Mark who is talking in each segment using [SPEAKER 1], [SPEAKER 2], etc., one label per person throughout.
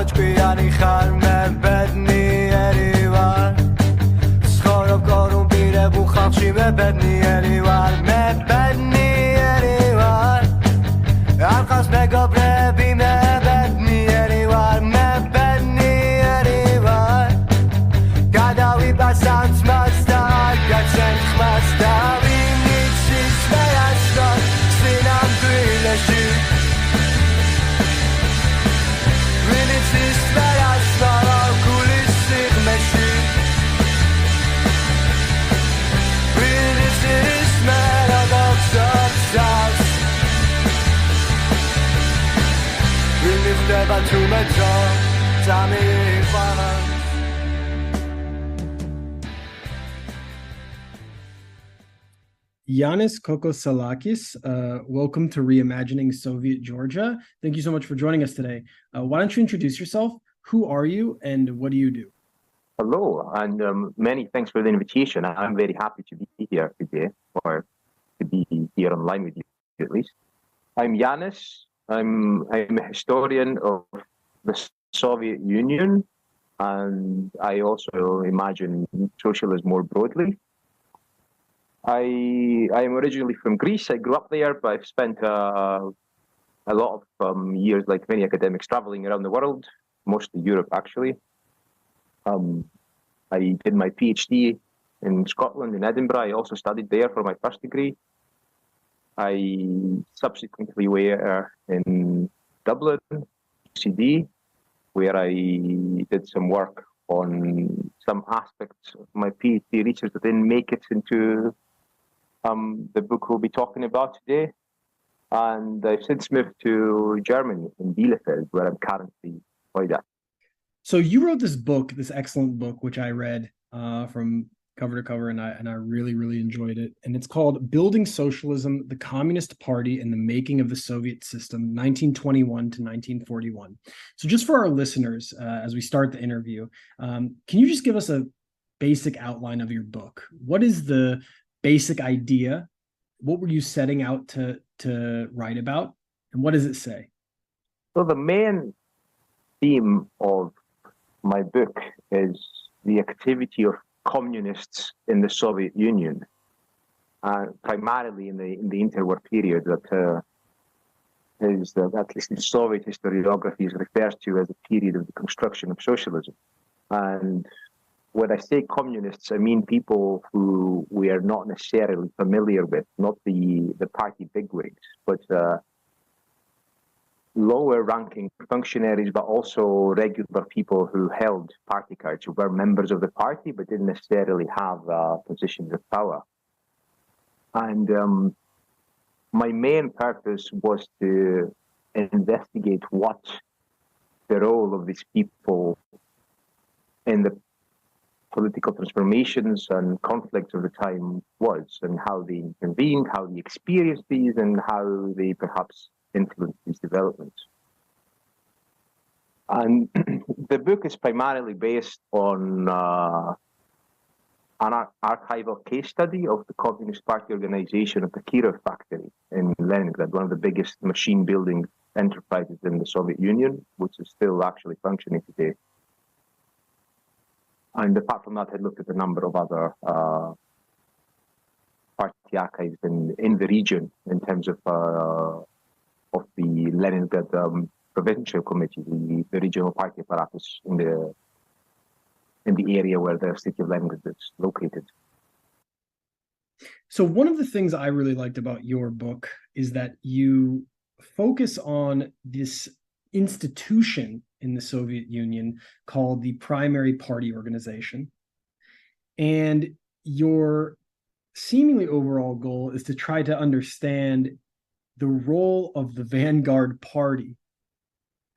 [SPEAKER 1] Oczki ani charme bedni anyone Schorop korum bire buchachshi me bedni anyone Me bedni anyone Alchas me gobre bi me bedni anyone Me bedni anyone Gadawi basant masta Gatsent masta Vi nitsis me aston Sinam grille shit
[SPEAKER 2] Yiannis Kokosalakis, welcome to Reimagining Soviet Georgia. Thank you so much for joining us today. Why don't you introduce yourself? Who are you and what do you do?
[SPEAKER 3] Hello, and many thanks for the invitation. I'm very happy to be here today, or to be here online with you at least. I'm Yiannis. I'm a historian of the Soviet Union, and I also imagine socialism more broadly. I am originally from Greece. I grew up there, but I've spent a lot of years, like many academics, traveling around the world, mostly Europe, actually. I did my PhD in Scotland, in Edinburgh. I also studied there for my first degree. I subsequently were in Dublin, CD, where I did some work on some aspects of my PhD research that didn't make it into the book we'll be talking about today. And I've since moved to Germany, in Bielefeld, where I'm currently employed at.
[SPEAKER 2] So you wrote this book, this excellent book, which I read from cover to cover, and I really, really enjoyed it. And it's called Building Socialism, the Communist Party and the Making of the Soviet System, 1921 to 1941. So just for our listeners, as we start the interview, can you just give us a basic outline of your book? What is the basic idea? What were you setting out to write about? And what does it say?
[SPEAKER 3] So the main theme of my book is the activity of communists in the Soviet Union, primarily in the interwar period that is, at least in Soviet historiography, is referred to as the period of the construction of socialism. And when I say communists, I mean people who we are not necessarily familiar with, not the party bigwigs, but lower-ranking functionaries, but also regular people who held party cards, who were members of the party, but didn't necessarily have positions of power. And my main purpose was to investigate what the role of these people in the political transformations and conflicts of the time was, and how they intervened, how they experienced these, and how they perhaps influence these developments. And the book is primarily based on an archival case study of the Communist Party organization of the Kirov factory in Leningrad, one of the biggest machine building enterprises in the Soviet Union, which is still actually functioning today. And apart from that, I looked at a number of other party archives in the region in terms of the Leningrad Provincial Committee, the regional party apparatus in the area where the city of Leningrad is located.
[SPEAKER 2] So one of the things I really liked about your book is that you focus on this institution in the Soviet Union called the Primary Party Organization. And your seemingly overall goal is to try to understand the role of the vanguard party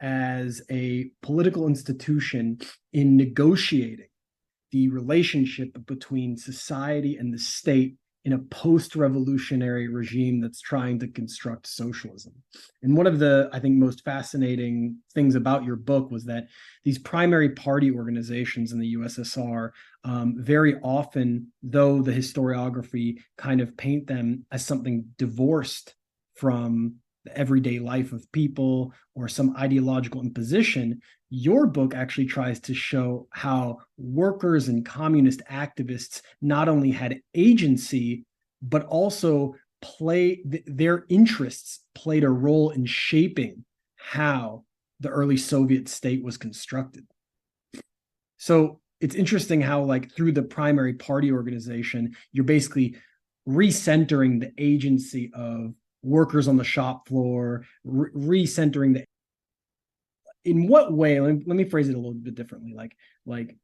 [SPEAKER 2] as a political institution in negotiating the relationship between society and the state in a post-revolutionary regime that's trying to construct socialism. And one of the, I think, most fascinating things about your book was that these primary party organizations in the USSR, very often, though the historiography kind of paint them as something divorced from the everyday life of people or some ideological imposition, your book actually tries to show how workers and communist activists not only had agency, but also their interests played a role in shaping how the early Soviet state was constructed. So it's interesting how, like, through the primary party organization, you're basically recentering the agency of workers on the shop floor, recentering the. In what way? Let me phrase it a little bit differently. Like,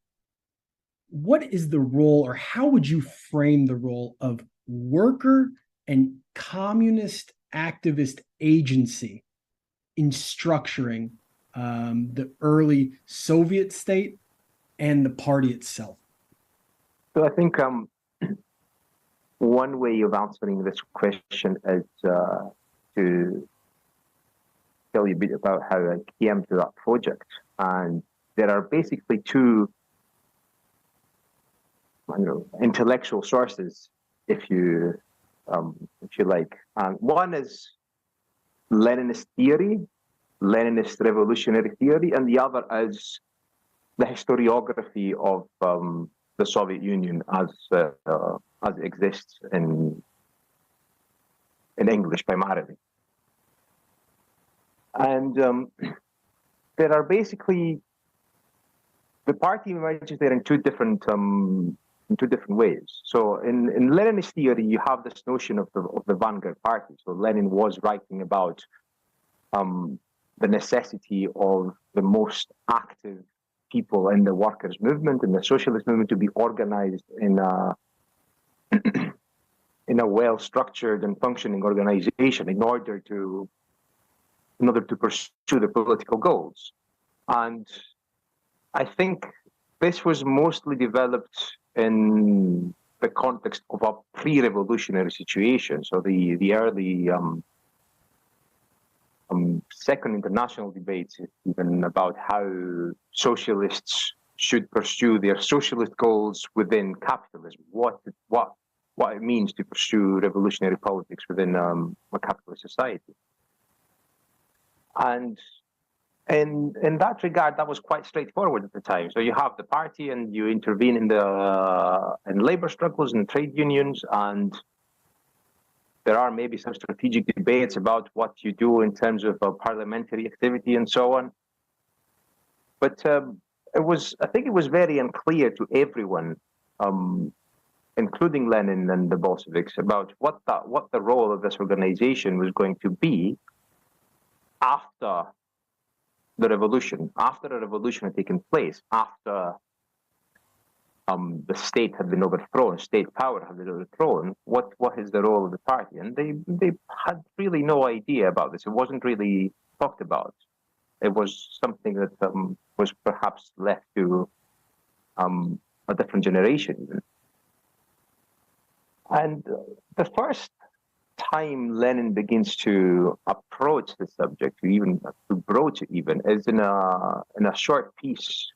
[SPEAKER 2] what is the role, or how would you frame the role of worker and communist activist agency in structuring the early Soviet state and the party itself?
[SPEAKER 3] So I think one way of answering this question is to tell you a bit about how I came to that project. And there are basically two intellectual sources, if you like. One is Leninist theory, Leninist revolutionary theory, and the other is the historiography of the Soviet Union as it exists in English primarily. And there are basically, the party emerges there in two different ways. So in Leninist theory, you have this notion of the vanguard party. So Lenin was writing about the necessity of the most active people in the workers' movement, in the socialist movement, to be organized in a well-structured and functioning organization in order to pursue the political goals. And I think this was mostly developed in the context of a pre-revolutionary situation. So the early Second International debates, even about how socialists should pursue their socialist goals within capitalism, what it means to pursue revolutionary politics within a capitalist society. And in that regard, that was quite straightforward at the time. So you have the party, and you intervene in labor struggles and trade unions, and there are maybe some strategic debates about what you do in terms of parliamentary activity and so on. But I think it was very unclear to everyone, including Lenin and the Bolsheviks, about what the role of this organization was going to be after the revolution, after a revolution had taken place, after the state had been overthrown, state power had been overthrown. What is the role of the party? And they had really no idea about this. It wasn't really talked about. It was something that was perhaps left to a different generation even. And the first time Lenin begins to approach the subject, to broach it even, is in a short piece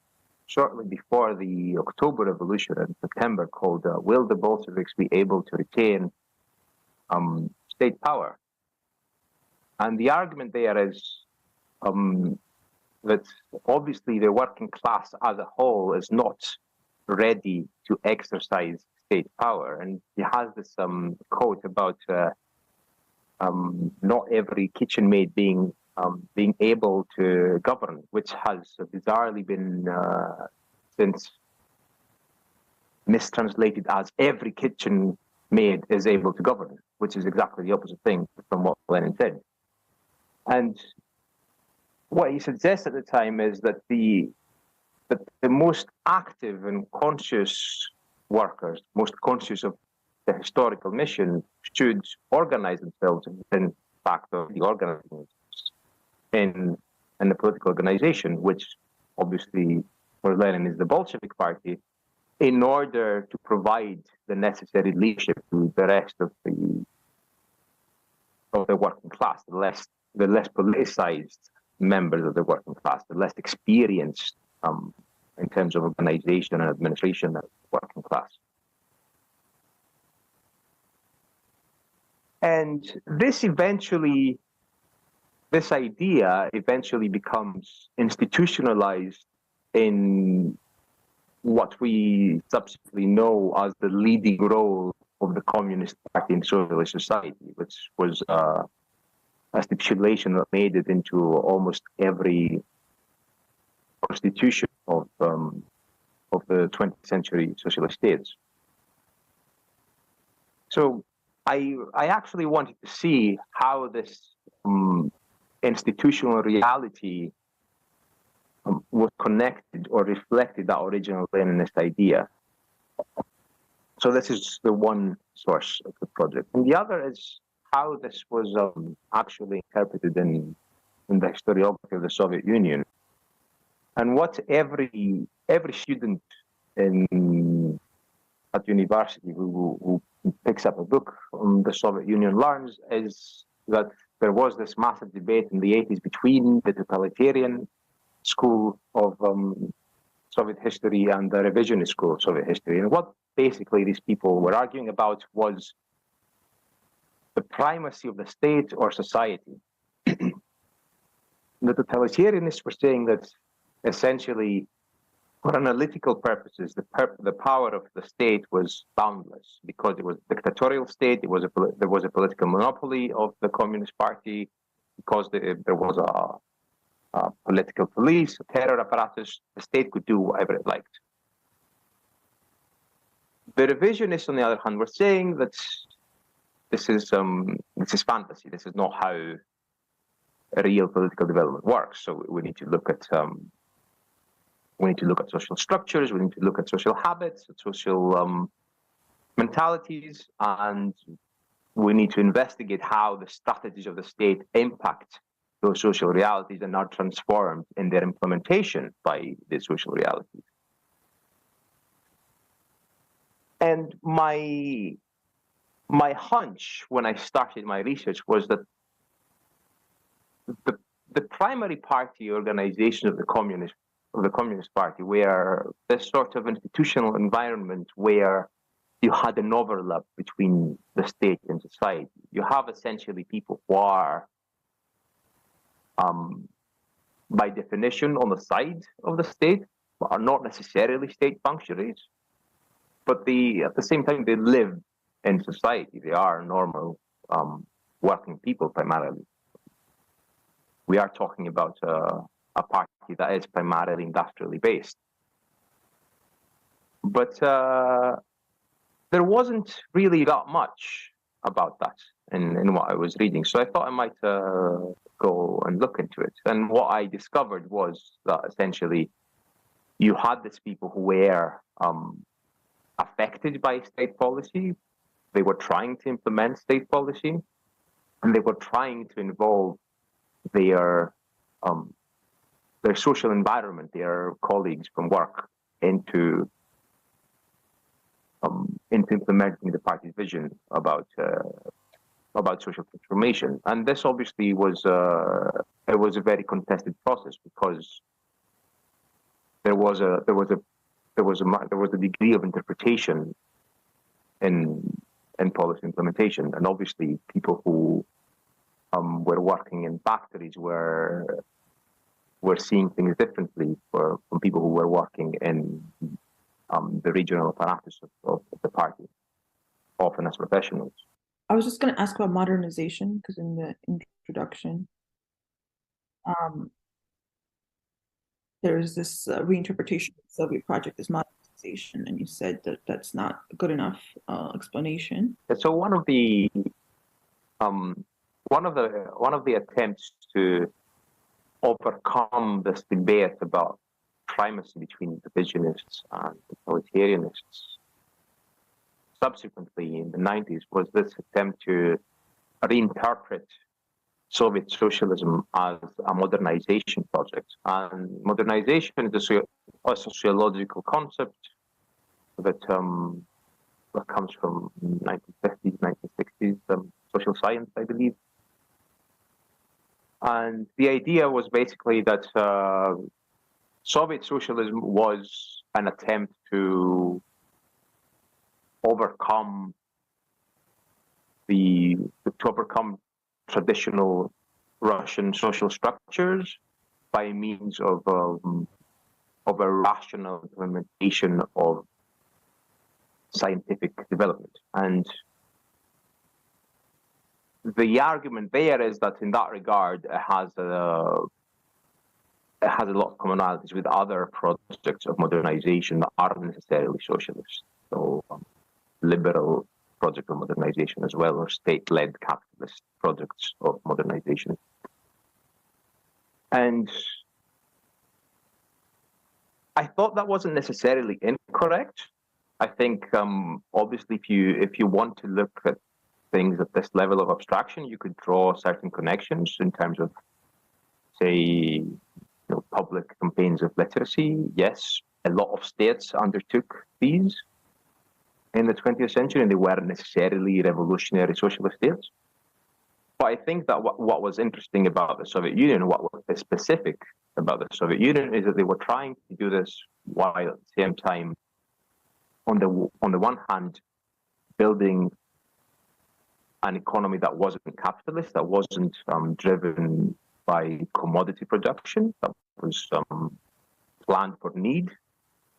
[SPEAKER 3] shortly before the October Revolution in September called "Will the Bolsheviks Be Able to Retain State Power?" And the argument there is that obviously the working class as a whole is not ready to exercise state power. And he has this quote about not every kitchen maid being able to govern, which has bizarrely been since mistranslated as every kitchen maid is able to govern, which is exactly the opposite thing from what Lenin said. And what he suggests at the time is that the most active and conscious workers, most conscious of the historical mission, should organize themselves in fact of the organizing in the political organization, which obviously for Lenin is the Bolshevik Party, in order to provide the necessary leadership to the rest of the working class, the less politicized members of the working class, the less experienced in terms of organization and administration of the working class. And this this idea eventually becomes institutionalized in what we subsequently know as the leading role of the Communist Party in socialist society, which was a stipulation that made it into almost every constitution of the 20th century socialist states. So I actually wanted to see how this institutional reality was connected or reflected that original Leninist idea. So this is the one source of the project. And the other is how this was actually interpreted in the historiography of the Soviet Union. And what every student at university who picks up a book on the Soviet Union learns is that there was this massive debate in the 80s between the totalitarian school of Soviet history and the revisionist school of Soviet history. And what basically these people were arguing about was the primacy of the state or society. The totalitarianists were saying that essentially, for analytical purposes, the power of the state was boundless because it was a dictatorial state. There was a political monopoly of the Communist Party because there was a political police, a terror apparatus. The state could do whatever it liked. The revisionists, on the other hand, were saying that this is fantasy. This is not how a real political development works. So we need to look at social structures. We need to look at social habits, at social mentalities, and we need to investigate how the strategies of the state impact those social realities and are transformed in their implementation by the social realities. And my hunch when I started my research was that the primary party organization of the Communist Party, where this sort of institutional environment where you had an overlap between the state and society. You have essentially people who are, by definition, on the side of the state, but are not necessarily state functionaries. But at the same time, they live in society. They are normal working people primarily. We are talking about a party that is primarily industrially based. But there wasn't really that much about that in what I was reading. So I thought I might go and look into it. And what I discovered was that essentially you had these people who were affected by state policy. They were trying to implement state policy, and they were trying to involve their social environment, their colleagues from work, into implementing the party's vision about social transformation. And this obviously was a very contested process because there was a degree of interpretation in policy implementation, and obviously people who were working in factories were seeing things differently from people who were working in the regional apparatus of the party, often as professionals.
[SPEAKER 4] I was just going to ask about modernization, because in the introduction, there's this reinterpretation of the Soviet project as modernization, and you said that that's not a good enough explanation.
[SPEAKER 3] So one of the attempts to overcome this debate about primacy between revisionists and totalitarianists subsequently in the 90s was this attempt to reinterpret Soviet socialism as a modernization project. And modernization is a sociological concept that comes from 1950s, 1960s, social science, I believe. And the idea was basically that Soviet socialism was an attempt to overcome traditional Russian social structures by means of a rational implementation of scientific development. And the argument there is that in that regard, it has a lot of commonalities with other projects of modernization that aren't necessarily socialist. So liberal project of modernization as well, or state-led capitalist projects of modernization. And I thought that wasn't necessarily incorrect. I think obviously if you want to look at things at this level of abstraction, you could draw certain connections in terms of, say, public campaigns of literacy. Yes, a lot of states undertook these in the 20th century, and they weren't necessarily revolutionary socialist states. But I think that what was interesting about the Soviet Union, what was specific about the Soviet Union, is that they were trying to do this while at the same time, on the one hand, building an economy that wasn't capitalist, that wasn't driven by commodity production, that was planned for need.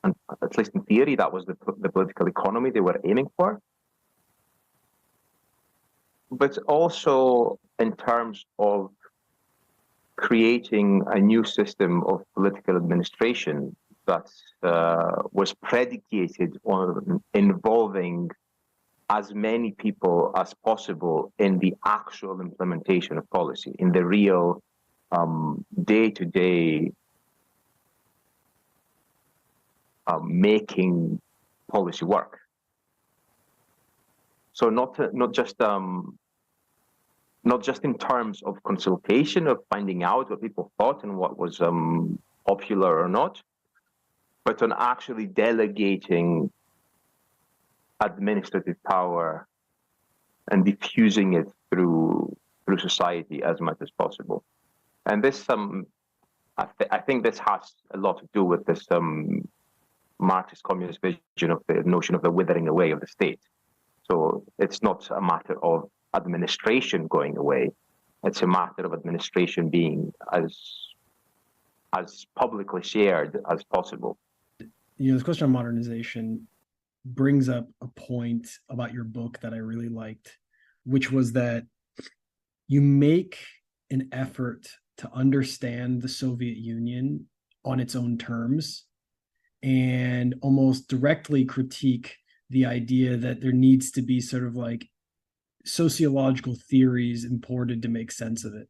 [SPEAKER 3] And at least in theory, that was the political economy they were aiming for. But also in terms of creating a new system of political administration that was predicated on involving as many people as possible in the actual implementation of policy, in the real day-to-day making policy work. So not just in terms of consultation, of finding out what people thought and what was popular or not, but on actually delegating administrative power and diffusing it through society as much as possible. And this, I think this has a lot to do with this Marxist communist vision of the notion of the withering away of the state. So it's not a matter of administration going away. It's a matter of administration being as publicly shared as possible.
[SPEAKER 2] This question of modernization brings up a point about your book that I really liked, which was that you make an effort to understand the Soviet Union on its own terms and almost directly critique the idea that there needs to be sort of like sociological theories imported to make sense of it.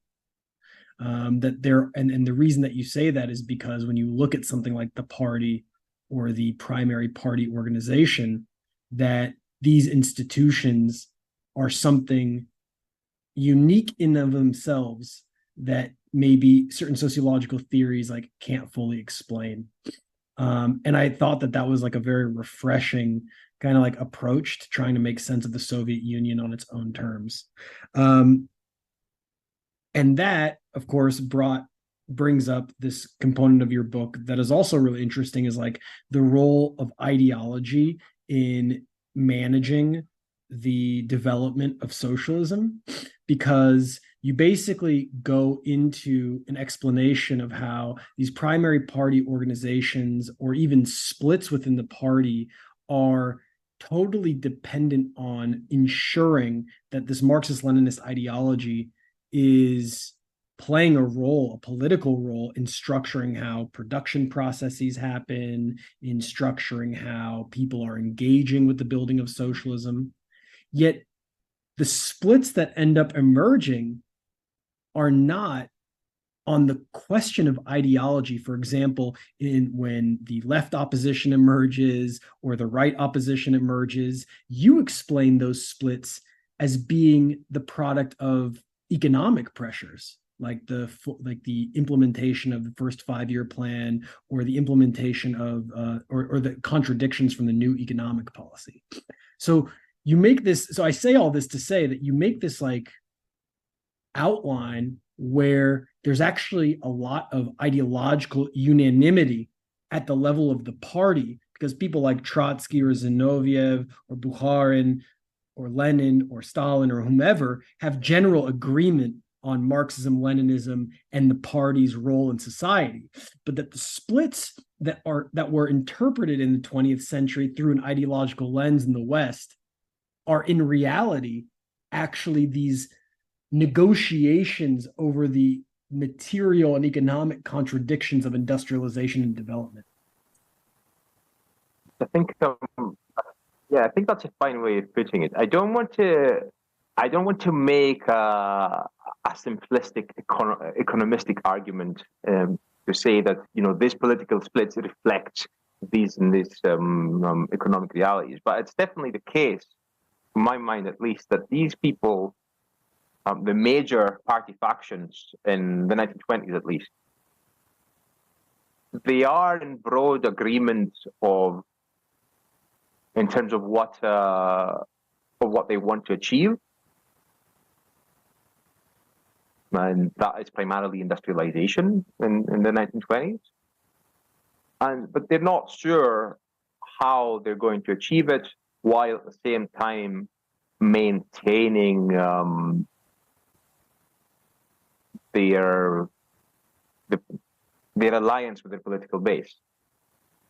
[SPEAKER 2] And the reason that you say that is because when you look at something like the party or the primary party organization, that these institutions are something unique in and of themselves that maybe certain sociological theories like can't fully explain. And I thought that was like a very refreshing kind of like approach to trying to make sense of the Soviet Union on its own terms. And that, of course, brings up this component of your book that is also really interesting, is like the role of ideology in managing the development of socialism, because you basically go into an explanation of how these primary party organizations or even splits within the party are totally dependent on ensuring that this Marxist-Leninist ideology is playing a political role in structuring how production processes happen, in structuring how people are engaging with the building of socialism. Yet the splits that end up emerging are not on the question of ideology. For example, when the left opposition emerges or the right opposition emerges, you explain those splits as being the product of economic pressures, like the implementation of the first 5-year plan, or the implementation of or the contradictions from the new economic policy. So you make this. So I say all this to say that you make this like outline where there's actually a lot of ideological unanimity at the level of the party, because people like Trotsky or Zinoviev or Bukharin or Lenin or Stalin or whomever have general agreement on Marxism, Leninism, and the party's role in society, but that the splits that were interpreted in the 20th century through an ideological lens in the West are in reality actually these negotiations over the material and economic contradictions of industrialization and development.
[SPEAKER 3] I think, I think that's a fine way of putting it. I don't want to make a simplistic economistic argument to say that these political splits reflect these economic realities, but it's definitely the case, in my mind at least, that these people, the major party factions in the 1920s at least, they are in broad agreement in terms of what they want to achieve, and that is primarily industrialization in the 1920s. But they're not sure how they're going to achieve it, while at the same time maintaining their alliance with their political base.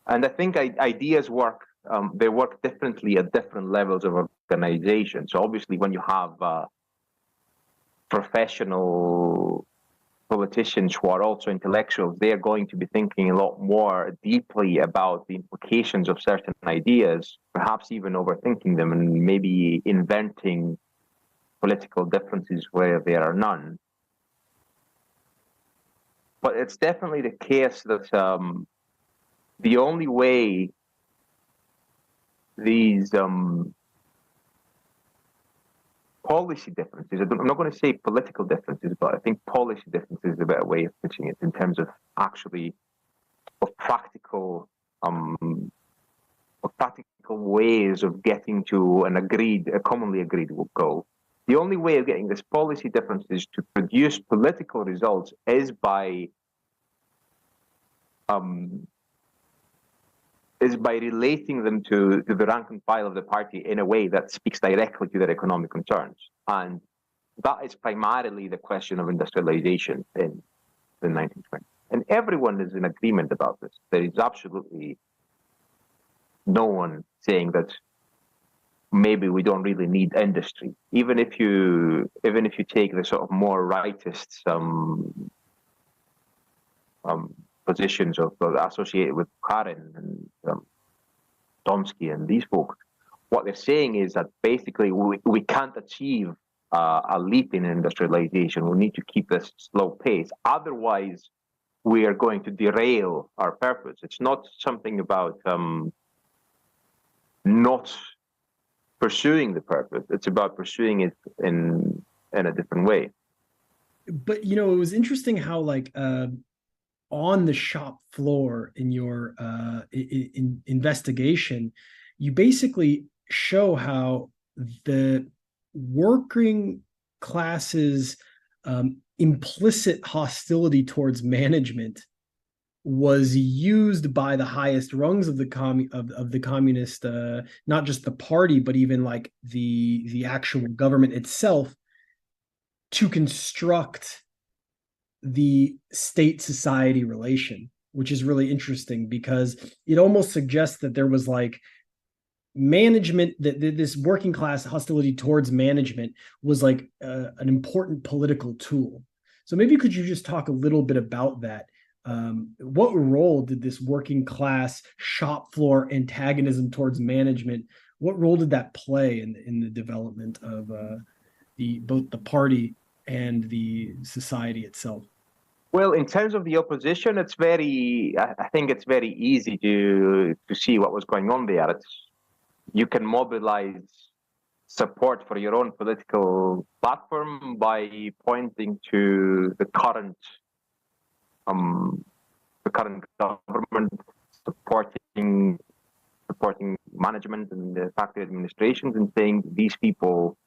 [SPEAKER 3] And I think ideas work. They work differently at different levels of organization. So obviously, when you have professional politicians who are also intellectuals, they are going to be thinking a lot more deeply about the implications of certain ideas, perhaps even overthinking them and maybe inventing political differences where there are none. But it's definitely the case that the only way these policy differences, I'm not going to say political differences, but I think policy differences is a better way of putting it in terms of actually practical ways of getting to a commonly agreed goal. The only way of getting this policy differences to produce political results is by relating them to the rank and file of the party in a way that speaks directly to their economic concerns. And that is primarily the question of industrialization in the 1920s. And everyone is in agreement about this. There is absolutely no one saying that maybe we don't really need industry. Even if you take the sort of more rightist positions associated with Karin and Tomsky and these folks, what they're saying is that basically we can't achieve a leap in industrialization. We need to keep this slow pace. Otherwise, we are going to derail our purpose. It's not something about not pursuing the purpose. It's about pursuing it in a different way.
[SPEAKER 2] But it was interesting how on the shop floor in your investigation, you basically show how the working classes' implicit hostility towards management was used by the highest rungs of the communist, not just the party, but even the actual government itself, to construct the state-society relation, which is really interesting because it almost suggests that there was management, that this working class hostility towards management was an important political tool. So maybe could you just talk a little bit about that? What role did this working class shop floor antagonism towards management, what role did that play in the development of both the party and the society itself?
[SPEAKER 3] Well, in terms of the opposition, I think it's very easy to see what was going on there. You can mobilize support for your own political platform by pointing to the current government supporting management and the factory administrations, and saying these people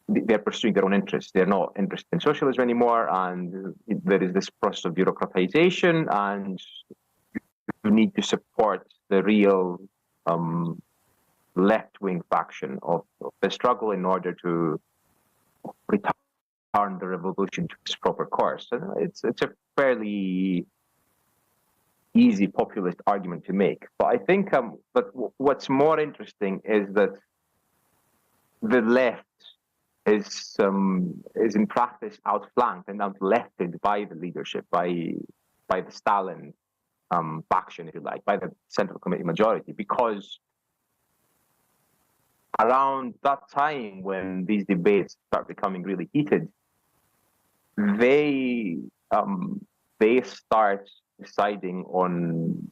[SPEAKER 3] they're pursuing their own interests. They're not interested in socialism anymore, and there is this process of bureaucratization, and you need to support the real left-wing faction of the struggle in order to return the revolution to its proper course. And it's a fairly easy populist argument to make. But I think but what's more interesting is that the left is in practice outflanked and outlefted by the leadership, by the Stalin faction, if you like, by the Central Committee majority, because around that time when these debates start becoming really heated, they start deciding on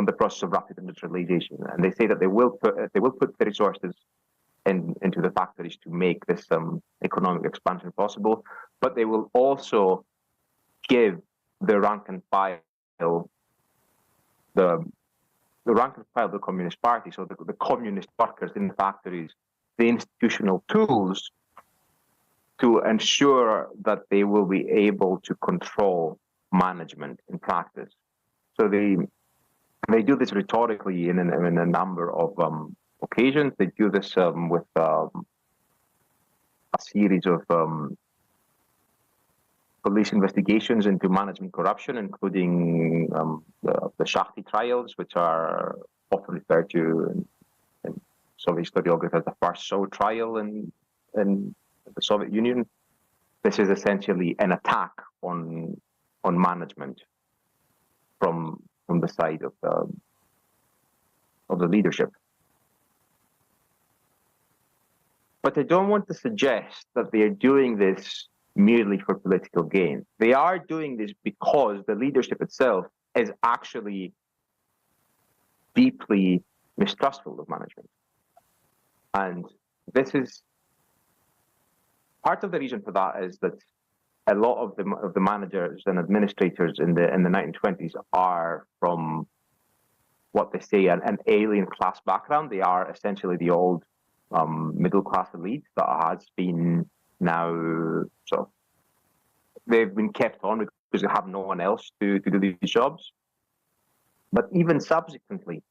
[SPEAKER 3] the process of rapid industrialization, and they say that they will put the resources into the factories to make this economic expansion possible, but they will also give the rank and file, the rank and file of the Communist Party, so the communist workers in the factories, the institutional tools to ensure that they will be able to control management in practice. So they do this rhetorically in a number of occasions. They do this with a series of police investigations into management corruption, including the Shakti trials, which are often referred to in Soviet historiography as the first show trial in the Soviet Union. This is essentially an attack on management from the side of the leadership. But I don't want to suggest that they are doing this merely for political gain. They are doing this because the leadership itself is actually deeply mistrustful of management. And this is part of the reason for that is that a lot of the managers and administrators in the 1920s are from what they say an alien class background. They are essentially the old middle class elite that has been now they've been kept on because they have no one else to do these jobs. But even subsequently,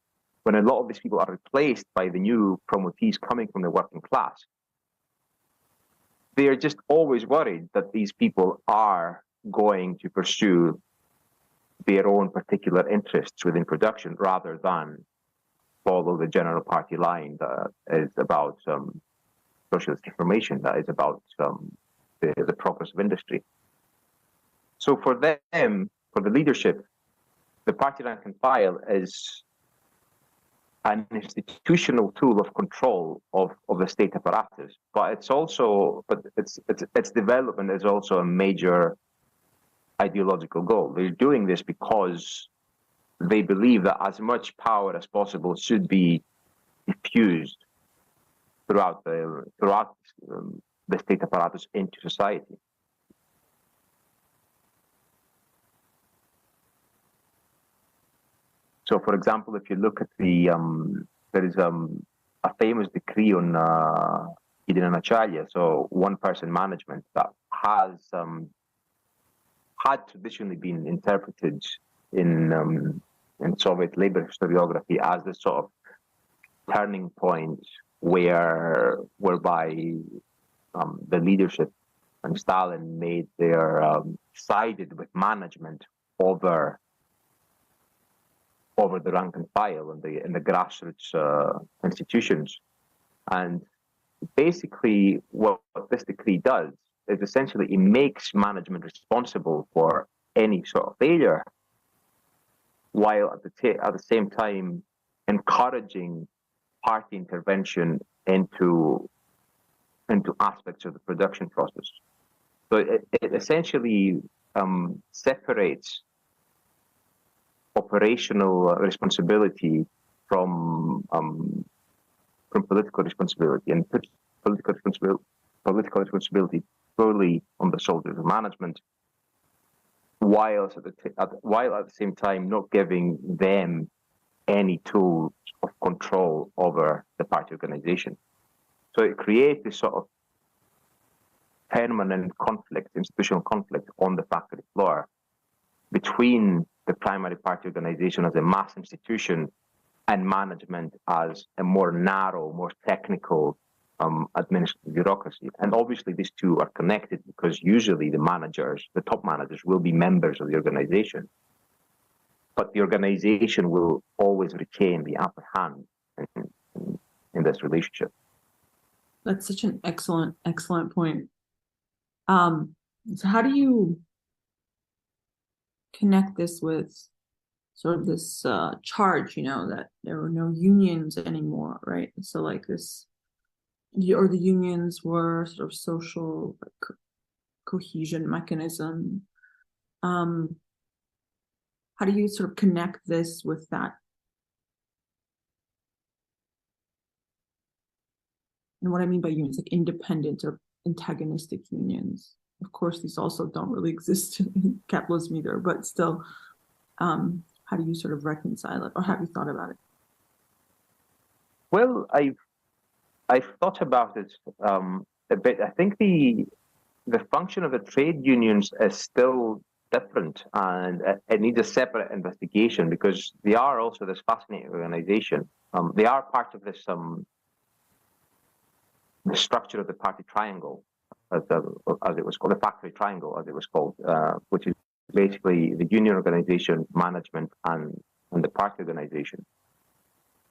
[SPEAKER 3] when a lot of these people are replaced by the new promotees coming from the working class, they are just always worried that these people are going to pursue their own particular interests within production rather than follow the general party line that is about socialist reformation, that is about the progress of industry. So for them, for the leadership, the party rank and file is an institutional tool of control of the state apparatus, but its development is also a major ideological goal. They're doing this because they believe that as much power as possible should be diffused throughout the state apparatus into society. So, for example, if you look at there is a famous decree on Yiannis, so one-person management, that has had traditionally been interpreted in Soviet labor historiography as the sort of turning point whereby the leadership and Stalin made their sided with management over the rank and file in the grassroots institutions. And basically what this decree does is essentially it makes management responsible for any sort of failure, while at the same time encouraging party intervention into aspects of the production process. So it essentially separates operational responsibility from political responsibility, and puts political responsibility fully on the shoulders of management, while at the same time not giving them any tools of control over the party organization. So it creates this sort of permanent conflict, institutional conflict on the factory floor between the primary party organization as a mass institution and management as a more narrow, more technical administrative bureaucracy. And obviously these two are connected because usually the top managers will be members of the organization. But the organization will always retain the upper hand in this relationship.
[SPEAKER 4] That's such an excellent point. So how do you connect this with sort of this charge, that there were no unions anymore, right? So like this, or the unions were sort of social cohesion mechanism. How do you sort of connect this with that? And what I mean by unions, like independent or antagonistic unions. Of course, these also don't really exist in capitalism either, but still, how do you sort of reconcile it, or have you thought about it?
[SPEAKER 3] Well, I've thought about it a bit. I think the function of the trade unions is still different, and it needs a separate investigation because they are also this fascinating organization. They are part of this the structure of the party triangle, as it was called, the factory triangle, as it was called, which is basically the union organization, management, and the party organization.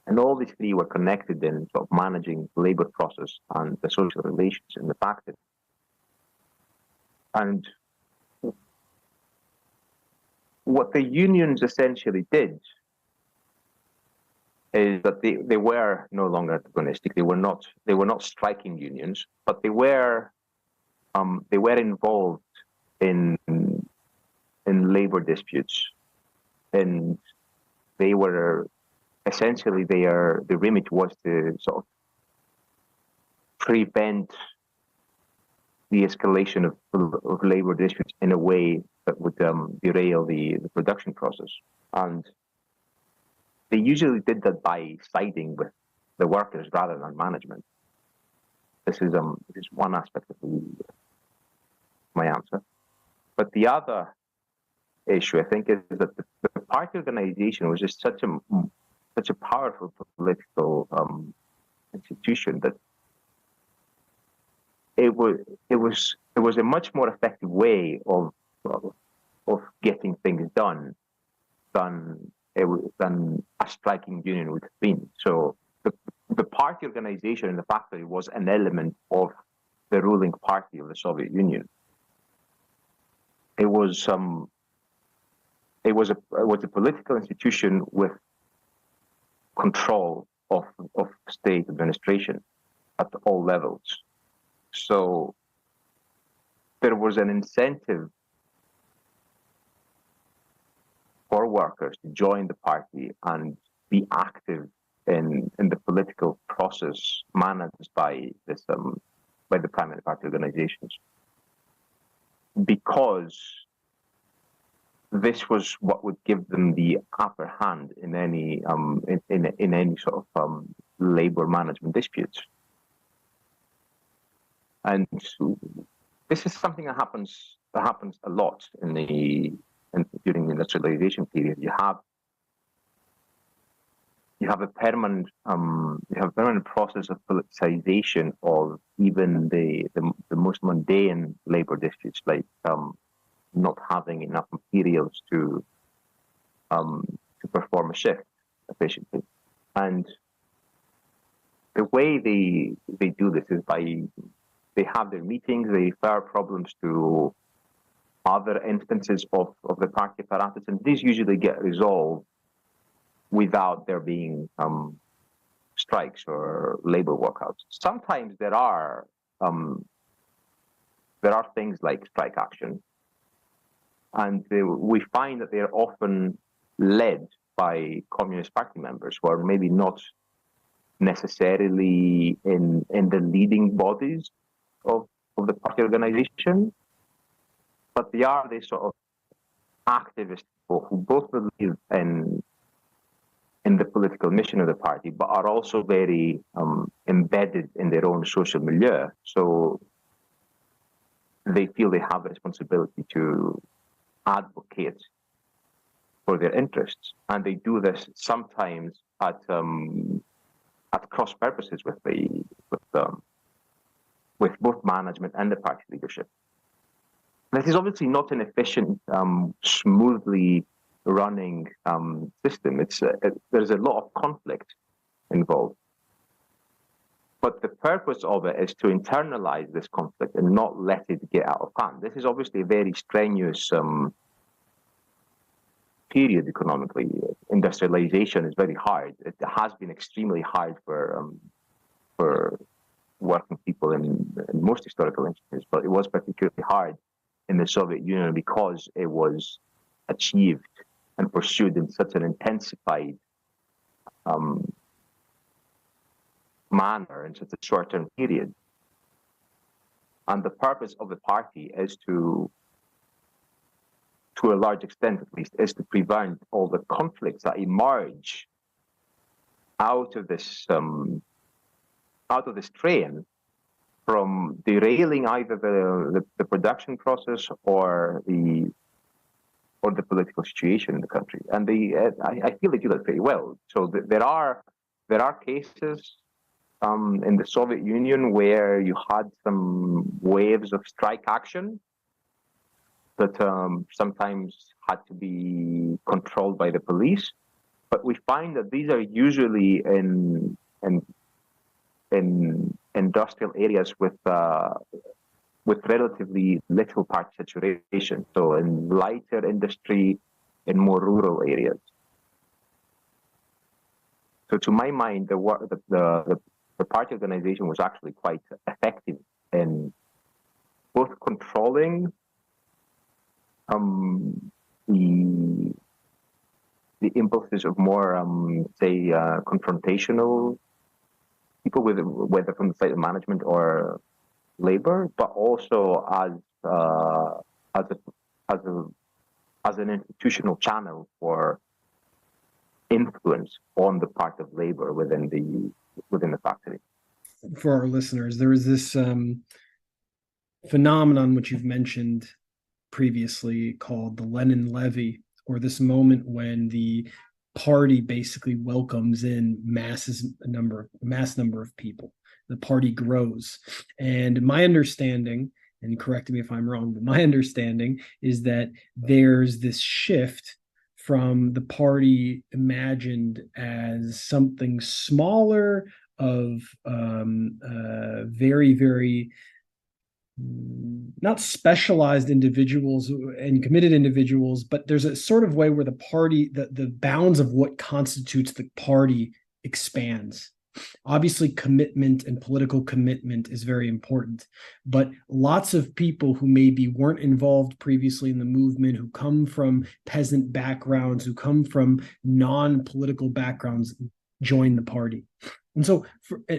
[SPEAKER 3] And all these three were connected in sort of managing the labor process and the social relations in the factory. And what the unions essentially did is that they were no longer antagonistic. They were not striking unions, but they were involved in labor disputes, and they were essentially their remit was to sort of prevent the escalation of labor disputes in a way that would derail the production process. And they usually did that by siding with the workers rather than management. This is one aspect of my answer. But the other issue, I think, is that the party organization was just such a powerful political institution that it was a much more effective way of getting things done than a striking union would have been. So the party organization in the factory was an element of the ruling party of the Soviet Union. It was a political institution with control of state administration at all levels. So there was an incentive for workers to join the party and be active in the political process managed by the primary party organizations, because this was what would give them the upper hand in any in any sort of labor management disputes. And this is something that happens a lot during the industrialization period. You have a permanent process of politicization of even the most mundane labor disputes, like not having enough materials to perform a shift efficiently. And the way they do this is they have their meetings, they refer problems to other instances of the party apparatus, and these usually get resolved without there being strikes or labor walkouts. Sometimes there are things like strike action, and we find that they're often led by Communist Party members who are maybe not necessarily in the leading bodies of the party organization, but they are these sort of activist people who both believe in the political mission of the party, but are also very embedded in their own social milieu. So they feel they have a responsibility to advocate for their interests, and they do this sometimes at cross purposes with both management and the party leadership. This is obviously not an efficient, smoothly running system. There's a lot of conflict involved. But the purpose of it is to internalize this conflict and not let it get out of hand. This is obviously a very strenuous period economically. Industrialization is very hard. It has been extremely hard for working people in most historical instances, but it was particularly hard in the Soviet Union because it was achieved and pursued in such an intensified manner in such a short-term period. And the purpose of the party is to a large extent at least, is to prevent all the conflicts that emerge out of this train from derailing either the production process or the political situation in the country. And I feel they do that very well. So there are cases in the Soviet Union where you had some waves of strike action that sometimes had to be controlled by the police, but we find that these are usually in industrial areas with relatively little party saturation, so in lighter industry, in more rural areas. So, to my mind, the party organization was actually quite effective in both controlling the impulses of more, confrontational people, whether from the side of management or labor, but also as an institutional channel for influence on the part of labor within the factory.
[SPEAKER 2] For our listeners, there is this phenomenon which you've mentioned previously called the Lenin levy, or this moment when the party basically welcomes in mass number of people. The party grows. And my understanding, and correct me if I'm wrong, but my understanding is that there's this shift from the party imagined as something smaller of very, very not specialized individuals and committed individuals, but there's a sort of way where the party, the bounds of what constitutes the party expands. Obviously, commitment and political commitment is very important, but lots of people who maybe weren't involved previously in the movement, who come from peasant backgrounds, who come from non-political backgrounds, join the party. And so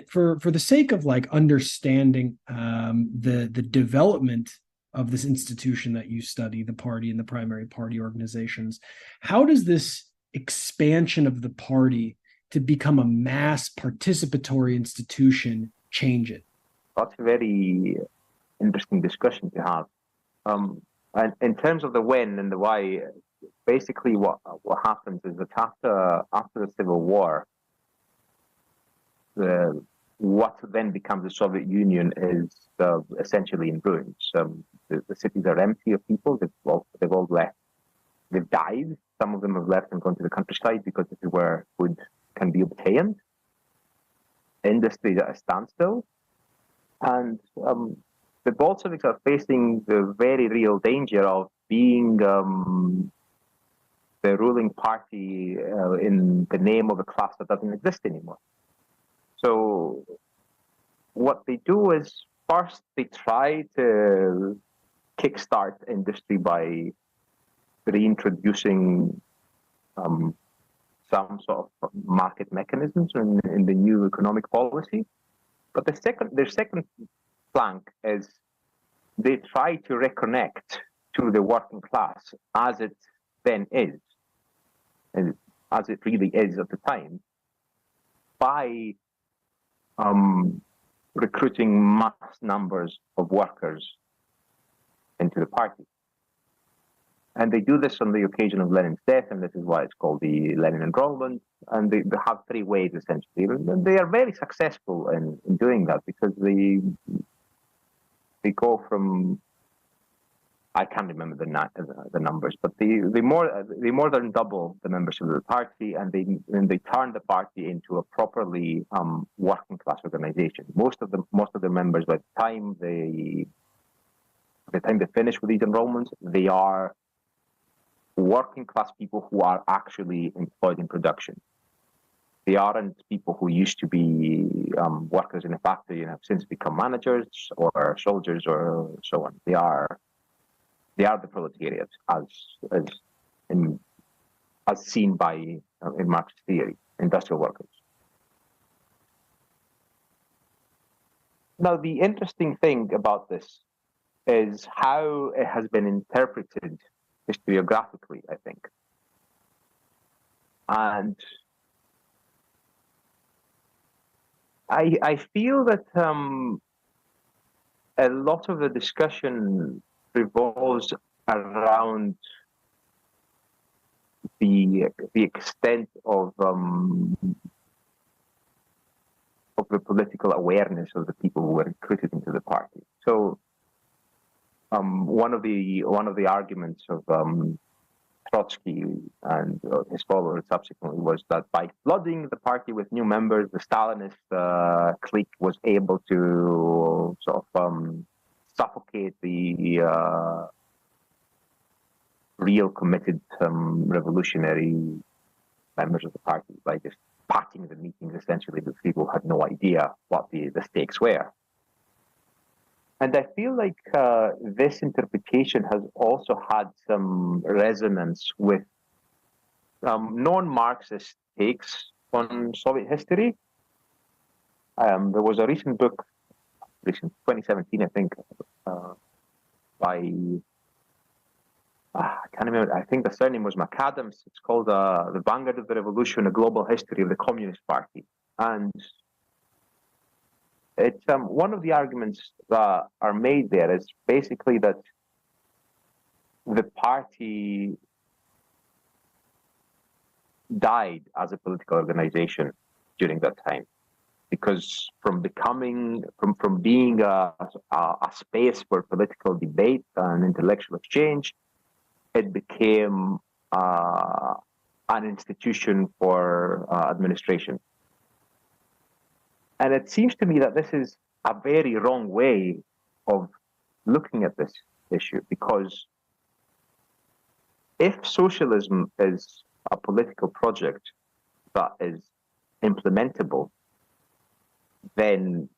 [SPEAKER 2] for the sake of like understanding the development of this institution that you study, the party and the primary party organizations, how does this expansion of the party to become a mass participatory institution change it?
[SPEAKER 3] That's a very interesting discussion to have. And in terms of the when and the why, basically what happens is that after the Civil War, what then becomes the Soviet Union is essentially in ruins. The cities are empty of people. They've all left. They've died. Some of them have left and gone to the countryside because this is where food can be obtained. Industry is at a standstill. And the Bolsheviks are facing the very real danger of being the ruling party in the name of a class that doesn't exist anymore. So what they do is first they try to kickstart industry by reintroducing some sort of market mechanisms in the new economic policy. But their second flank is they try to reconnect to the working class as it then is, and as it really is at the time, by recruiting mass numbers of workers into the party. And they do this on the occasion of Lenin's death, and this is why it's called the Lenin enrollment. And they have three ways, essentially. And they are very successful in doing that, because they go from, I can't remember the numbers, but they more than double the membership of the party, and they turn the party into a properly working class organization. Most of the members, by the time they finish with these enrollments, they are working class people who are actually employed in production. They aren't people who used to be workers in a factory and have since become managers or soldiers or so on. They are the proletariat as seen by in Marxist theory, industrial workers. Now, the interesting thing about this is how it has been interpreted historiographically, I think. And I feel that a lot of the discussion revolves around the extent of the political awareness of the people who were recruited into the party. So one of the arguments of Trotsky and his followers subsequently was that by flooding the party with new members, the Stalinist clique was able to sort of suffocate the real committed revolutionary members of the party by just packing the meetings essentially with people who had no idea what the stakes were. And I feel like this interpretation has also had some resonance with non-Marxist takes on Soviet history. There was a recent book, 2017, I think, by, I can't remember, I think the surname was McAdams. It's called The Vanguard of the Revolution, A Global History of the Communist Party. And it's one of the arguments that are made there is basically that the party died as a political organization during that time, because from being a space for political debate and intellectual exchange, it became an institution for administration. And it seems to me that this is a very wrong way of looking at this issue, because if socialism is a political project that is implementable, then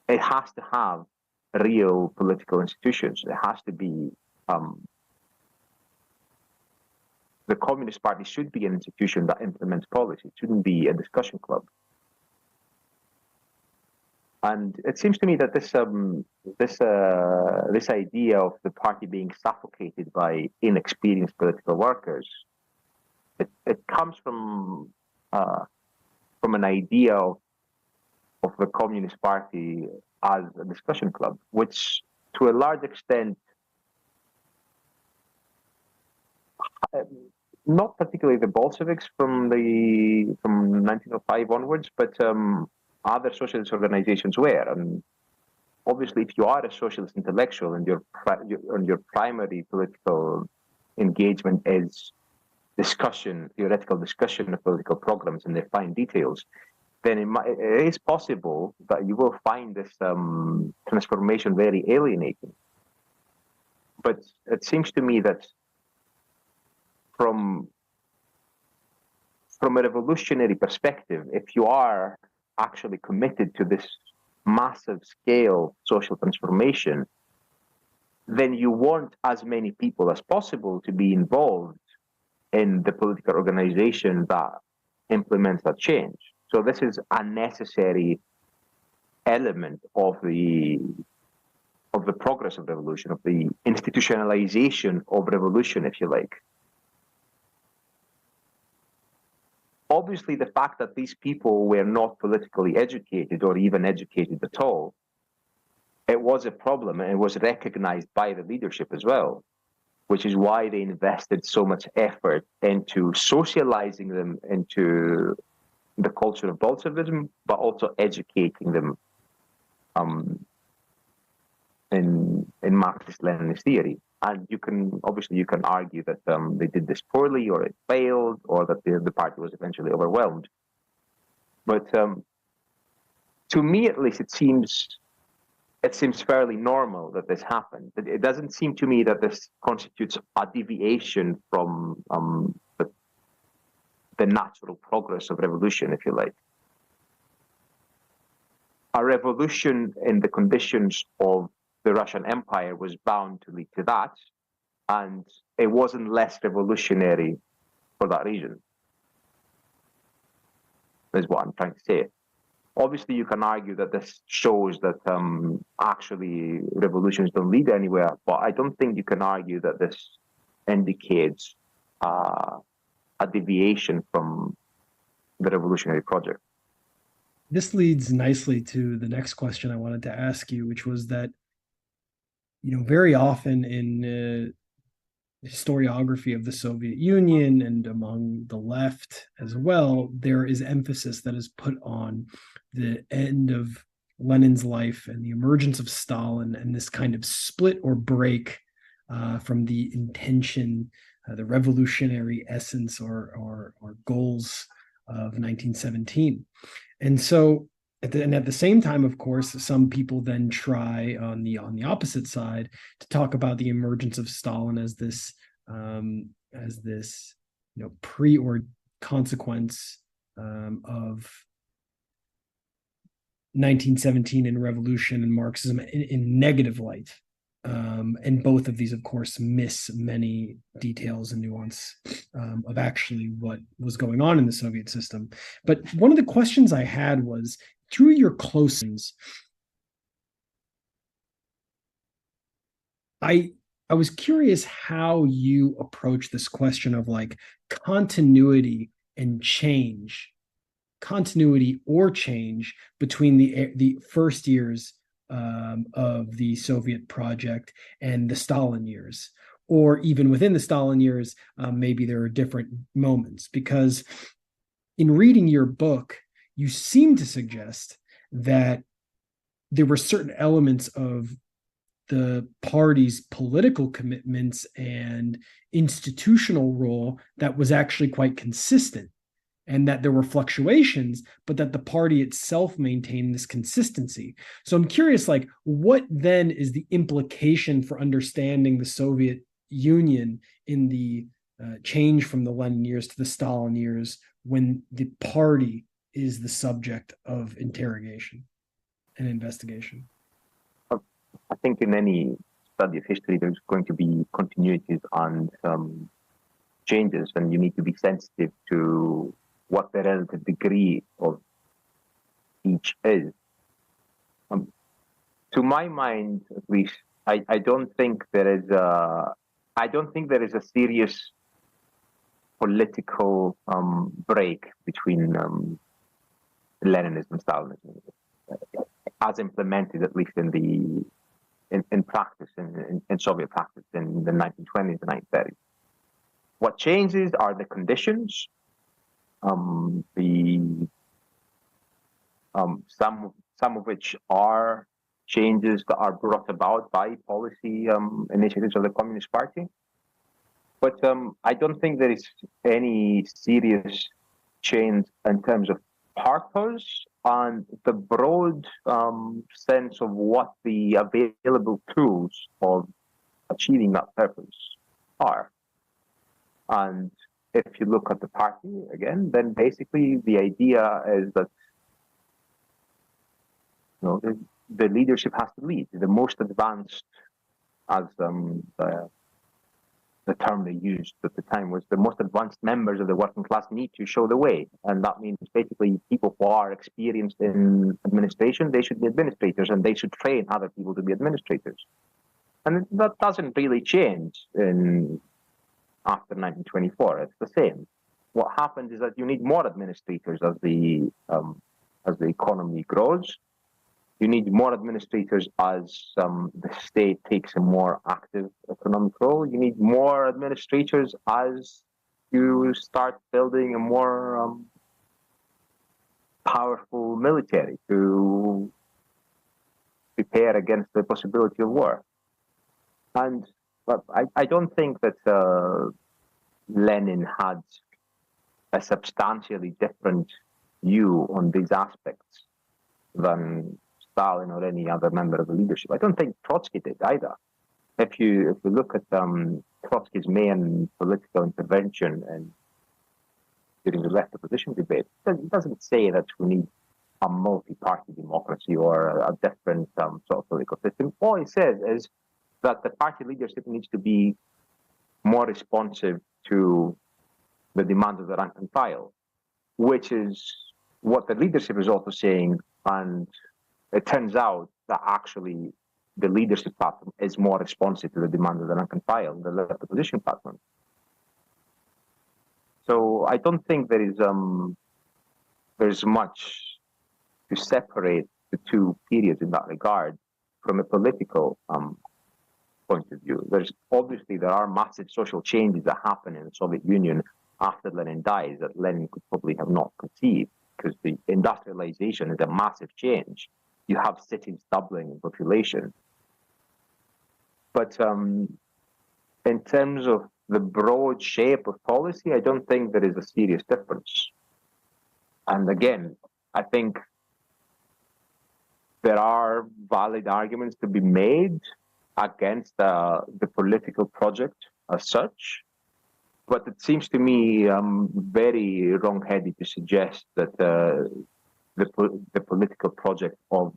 [SPEAKER 3] it has to have real political institutions. It has to be, the Communist Party should be an institution that implements policy. It shouldn't be a discussion club. And it seems to me that this idea of the party being suffocated by inexperienced political workers, it comes from an idea of the Communist Party as a discussion club, which to a large extent, not particularly the Bolsheviks from 1905 onwards, but other socialist organizations were. And obviously, if you are a socialist intellectual and your primary political engagement is theoretical discussion of political programs and their fine details, then it is possible that you will find this transformation very alienating. But it seems to me that from a revolutionary perspective, if you are actually committed to this massive scale social transformation, then you want as many people as possible to be involved in the political organization that implements that change. So this is a necessary element of the progress of revolution, of the institutionalization of revolution, if you like. Obviously, the fact that these people were not politically educated or even educated at all, it was a problem, and it was recognized by the leadership as well. which is why they invested so much effort into socializing them into the culture of Bolshevism, but also educating them in Marxist-Leninist theory. And you can argue that they did this poorly, or it failed, or that the party was eventually overwhelmed. But to me, at least, it seems fairly normal that this happened. It doesn't seem to me that this constitutes a deviation from the natural progress of revolution, if you like. A revolution in the conditions of the Russian Empire was bound to lead to that, and it wasn't less revolutionary for that reason, is what I'm trying to say. Obviously, you can argue that this shows that actually revolutions don't lead anywhere, but I don't think you can argue that this indicates a deviation from the revolutionary project.
[SPEAKER 2] This leads nicely to the next question I wanted to ask you, which was that, very often in historiography of the Soviet Union and among the left as well, there is emphasis that is put on the end of Lenin's life and the emergence of Stalin, and this kind of split or break from the intention, the revolutionary essence or goals of 1917. And so at the same time, of course, some people then try on the opposite side to talk about the emergence of Stalin as this pre or consequence of 1917 and revolution and Marxism in negative light. And both of these, of course, miss many details and nuance of actually what was going on in the Soviet system. But one of the questions I had was, through your close, I was curious how you approach this question of like continuity and change, continuity or change between the first years of the Soviet project and the Stalin years, or even within the Stalin years, maybe there are different moments. Because in reading your book, you seem to suggest that there were certain elements of the party's political commitments and institutional role that was actually quite consistent, and that there were fluctuations, but that the party itself maintained this consistency. So I'm curious, like, what then is the implication for understanding the Soviet Union in the change from the Lenin years to the Stalin years, when the party is the subject of interrogation and investigation?
[SPEAKER 3] I think in any study of history, there's going to be continuities and changes, and you need to be sensitive to what the relative degree of each is. To my mind, at least, I don't think there is a serious political break between Leninism and Stalinism, as implemented at least in practice, in Soviet practice in the 1920s and 1930s. What changes are the conditions. Some of which are changes that are brought about by policy initiatives of the Communist Party. But I don't think there is any serious change in terms of purpose and the broad sense of what the available tools of achieving that purpose are. And if you look at the party again, then basically the idea is that the leadership has to lead. The most advanced, as the term they used at the time was, the most advanced members of the working class need to show the way. And that means basically people who are experienced in administration, they should be administrators, and they should train other people to be administrators. And that doesn't really change after 1924. It's the same. What happens is that you need more administrators as the economy grows, You need more administrators as the state takes a more active economic role. You need more administrators as you start building a more powerful military to prepare against the possibility of war. And but I don't think that Lenin had a substantially different view on these aspects than Stalin or any other member of the leadership. I don't think Trotsky did either. If you look at Trotsky's main political intervention and during the left opposition debate, it doesn't say that we need a multi-party democracy or a different sort of political system. All he says is that the party leadership needs to be more responsive to the demands of the rank and file, which is what the leadership is also saying. And it turns out that actually the leadership platform is more responsive to the demands of the rank and file than the left opposition platform. So I don't think there's much to separate the two periods in that regard from a political point of view. There are massive social changes that happen in the Soviet Union after Lenin dies that Lenin could probably have not conceived, because the industrialization is a massive change. You have cities doubling in population. But in terms of the broad shape of policy, I don't think there is a serious difference. And again, I think there are valid arguments to be made against the political project as such, but it seems to me very wrong-headed to suggest that the political project of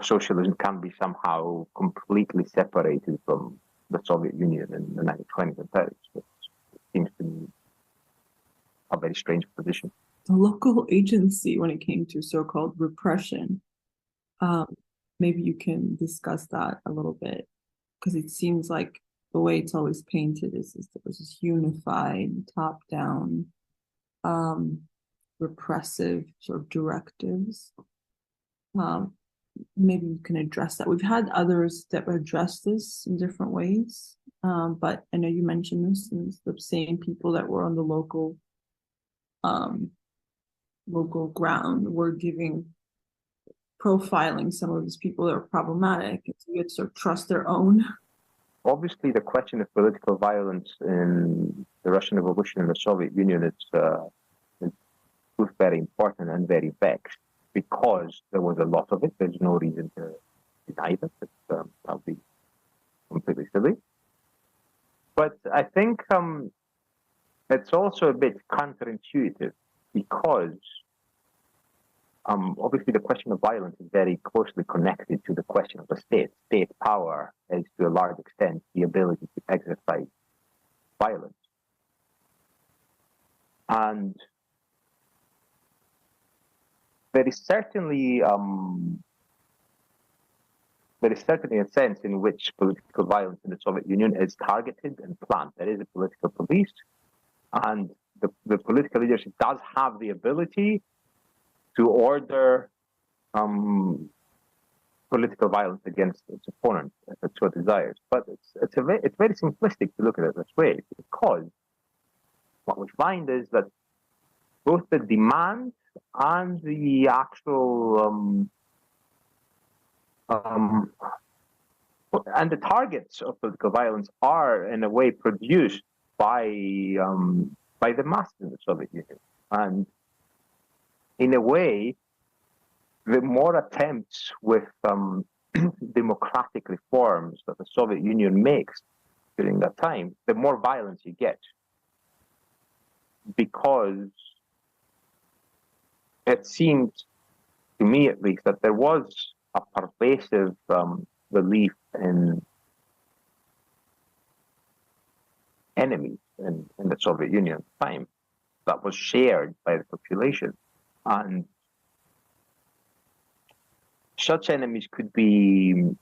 [SPEAKER 3] socialism can be somehow completely separated from the Soviet Union in the 1920s and 30s. It seems to me a very strange position.
[SPEAKER 4] The local agency when it came to so-called repression, maybe you can discuss that a little bit, because it seems like the way it's always painted is there was this unified, top-down, repressive sort of directives. Maybe you can address that. We've had others that address this in different ways, but I know you mentioned this, and it's the same people that were on the local ground were profiling some of these people that are problematic, and so you get to sort of trust their own.
[SPEAKER 3] Obviously, the question of political violence in the Russian Revolution and the Soviet Union is both very important and very vexed, because there was a lot of it. There's no reason to deny that. That would be completely silly. But I think it's also a bit counterintuitive, because obviously the question of violence is very closely connected to the question of the state. State power is, to a large extent, the ability to exercise violence. And there is certainly a sense in which political violence in the Soviet Union is targeted and planned. There is a political police, and the political leadership does have the ability to order political violence against its opponent if it so desires. But it's very simplistic to look at it this way, because what we find is that both the demand and the actual and the targets of political violence are in a way produced by the masses in the Soviet Union. And in a way, the more attempts with democratic reforms that the Soviet Union makes during that time, the more violence you get. Because it seemed, to me at least, that there was a pervasive belief in enemies in the Soviet Union at the time that was shared by the population. And such enemies could be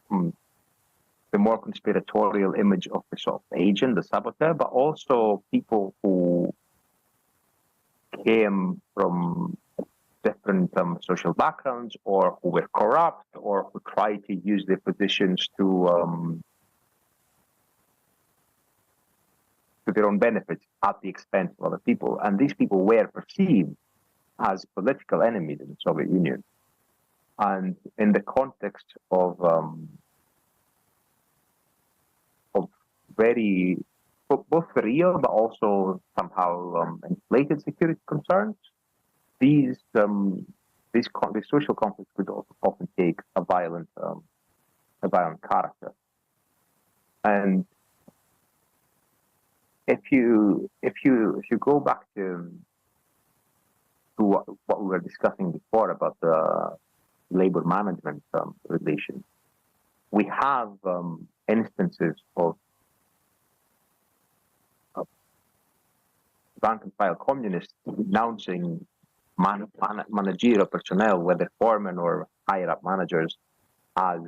[SPEAKER 3] the more conspiratorial image of the sort of agent, the saboteur, but also people who came from different social backgrounds, or who were corrupt, or who tried to use their positions to their own benefits at the expense of other people. And these people were perceived as political enemies in the Soviet Union. And in the context of very, both real but also somehow inflated security concerns, these social conflicts could often take a violent character. And if you go back to what we were discussing before about the labor management relation, we have instances of rank and file communists denouncing managerial personnel, whether foremen or higher up managers, as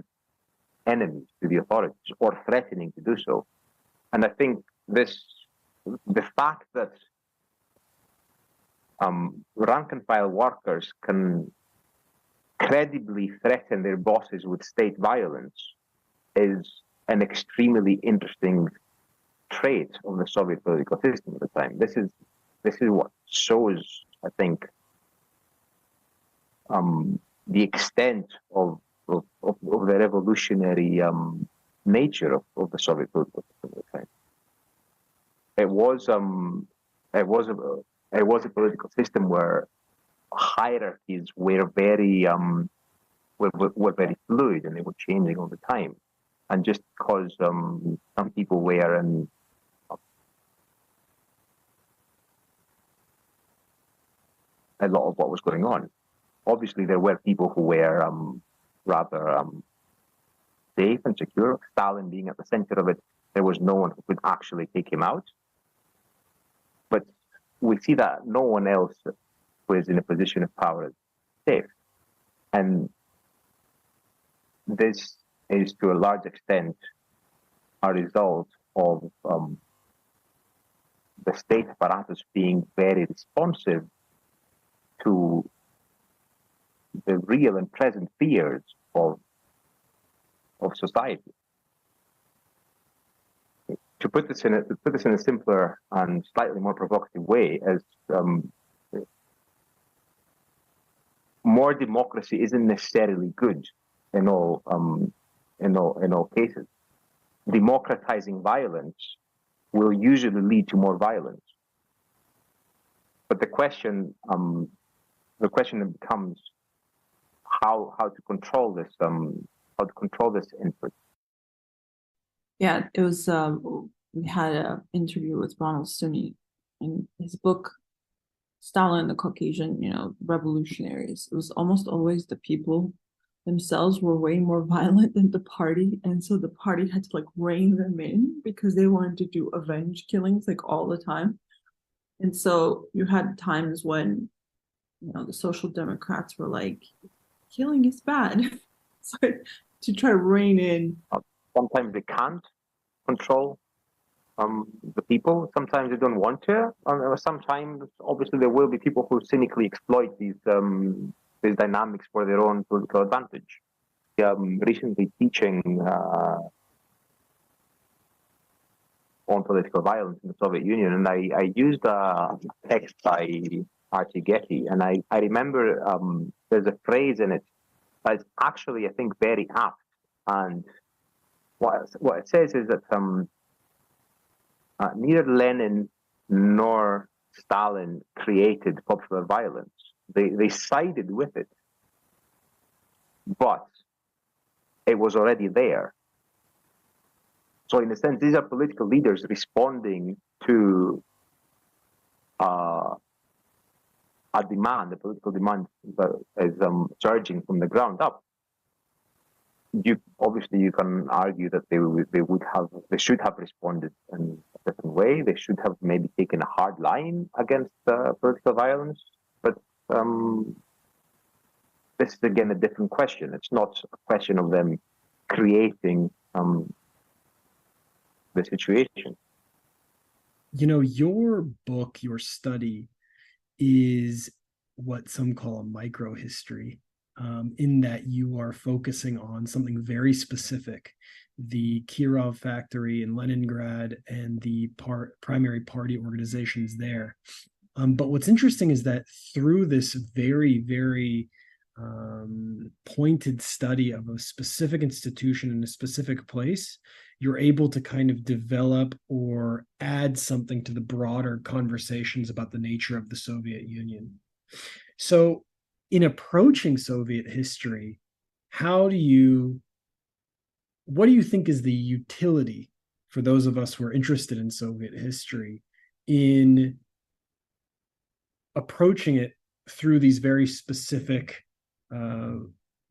[SPEAKER 3] enemies to the authorities or threatening to do so. And I think the fact that rank and file workers can credibly threaten their bosses with state violence is an extremely interesting trait of the Soviet political system at the time. This is what shows, I think, the extent of the revolutionary nature of the Soviet political system at the time. It was a political system where hierarchies were very very fluid, and they were changing all the time. And just because some people were in a lot of what was going on, obviously there were people who were rather safe and secure. Stalin being at the center of it, there was no one who could actually take him out. But we see that no one else who is in a position of power is safe. And this is to a large extent a result of the state apparatus being very responsive to the real and present fears of society. To put this in a simpler and slightly more provocative way, as more democracy isn't necessarily good in all cases. Democratizing violence will usually lead to more violence. But the question becomes how to control this input.
[SPEAKER 4] Yeah, it was. We had an interview with Ronald Stunney in his book, Stalin, the Caucasian, revolutionaries. It was almost always the people themselves were way more violent than the party, and so the party had to rein them in because they wanted to do avenge killings all the time. And so you had times when, the Social Democrats were like, killing is bad, so to try to rein in.
[SPEAKER 3] Sometimes they can't control the people. Sometimes they don't want to. Sometimes, obviously, there will be people who cynically exploit these dynamics for their own political advantage. Recently teaching on political violence in the Soviet Union, and I used a text by Archie Getty, and I remember there's a phrase in it that's actually, I think, very apt. And what it says is that neither Lenin nor Stalin created popular violence. They sided with it, but it was already there. So in a sense, these are political leaders responding to a demand, a political demand that is surging from the ground up. You can argue that they should have responded in a different way. They should have maybe taken a hard line against political violence. But this is again a different question. It's not a question of them creating the situation.
[SPEAKER 2] Your book, your study, is what some call a micro history, in that you are focusing on something very specific, the Kirov factory in Leningrad and the primary party organizations there. But what's interesting is that through this very, very pointed study of a specific institution in a specific place, you're able to kind of develop or add something to the broader conversations about the nature of the Soviet Union. So in approaching Soviet history, what do you think is the utility for those of us who are interested in Soviet history in approaching it through these very specific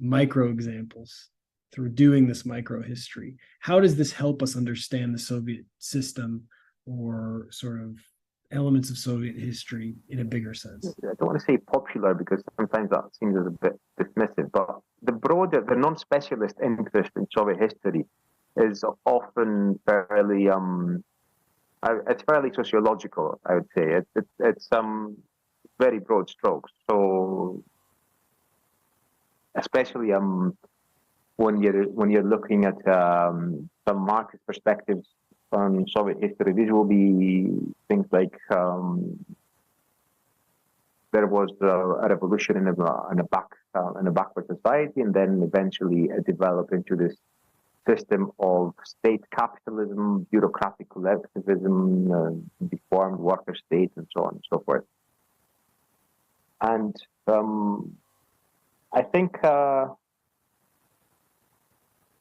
[SPEAKER 2] micro examples, through doing this micro history? How does this help us understand the Soviet system or sort of elements of Soviet history in a bigger sense?
[SPEAKER 3] I don't want to say popular because sometimes that seems a bit dismissive, but the non-specialist interest in Soviet history is often fairly it's fairly sociological, I would say. It's very broad strokes. So especially when you're looking at some Marxist perspectives on Soviet history, these will be things like there was a revolution in a backward society, and then eventually it developed into this system of state capitalism, bureaucratic collectivism, deformed worker state, and so on and so forth. And I think I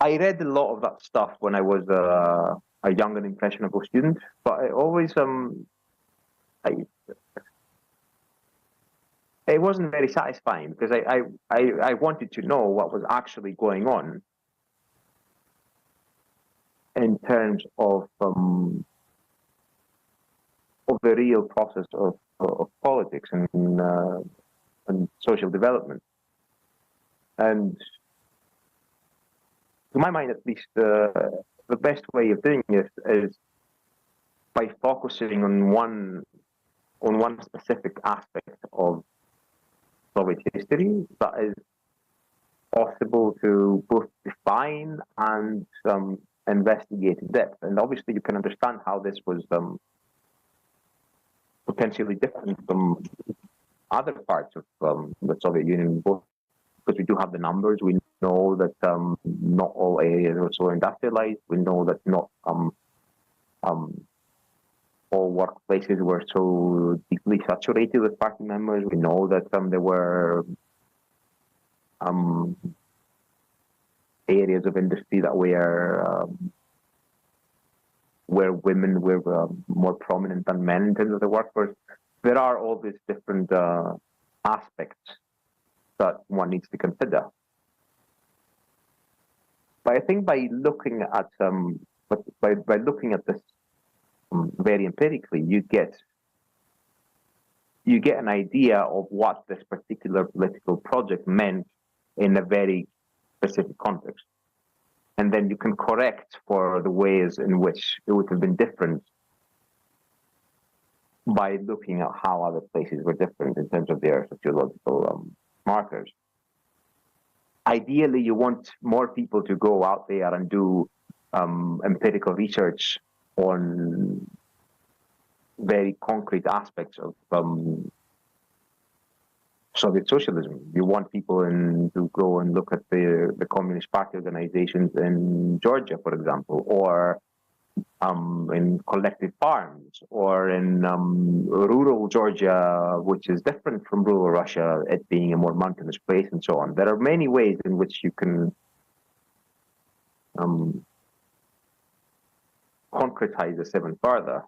[SPEAKER 3] read a lot of that stuff when I was a young and impressionable student, but I always it wasn't very satisfying because I wanted to know what was actually going on in terms of the real process of politics and social development. And to my mind, at least, the best way of doing this is by focusing on one specific aspect of Soviet history that is possible to both define and investigate in depth. And obviously, you can understand how this was potentially different from other parts of the Soviet Union, both because we do have the numbers. We know that not all areas were so industrialized. We know that not all workplaces were so deeply saturated with party members. We know that there were areas of industry that were where women were more prominent than men in terms of the workforce. There are all these different aspects that one needs to consider. But I think by looking at by looking at this very empirically, you get an idea of what this particular political project meant in a very specific context. And then you can correct for the ways in which it would have been different by looking at how other places were different in terms of their sociological markers. Ideally, you want more people to go out there and do empirical research on very concrete aspects of Soviet socialism. You want people to go and look at the Communist Party organizations in Georgia, for example, or in collective farms, or in rural Georgia, which is different from rural Russia, it being a more mountainous place, and so on. There are many ways in which you can concretize this even further.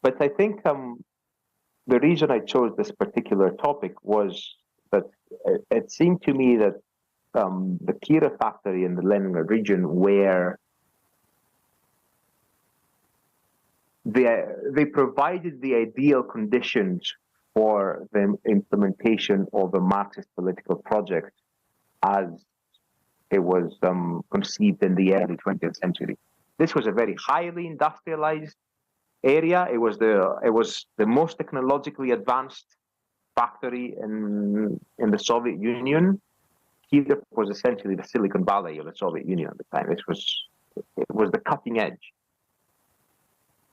[SPEAKER 3] But I think the reason I chose this particular topic was that it seemed to me that the Kira factory in the Leningrad region, where they provided the ideal conditions for the implementation of a Marxist political project as it was conceived in the early 20th century. This was a very highly industrialized area. It was the most technologically advanced factory in the Soviet Union. Kiev was essentially the Silicon Valley of the Soviet Union at the time. It was the cutting edge.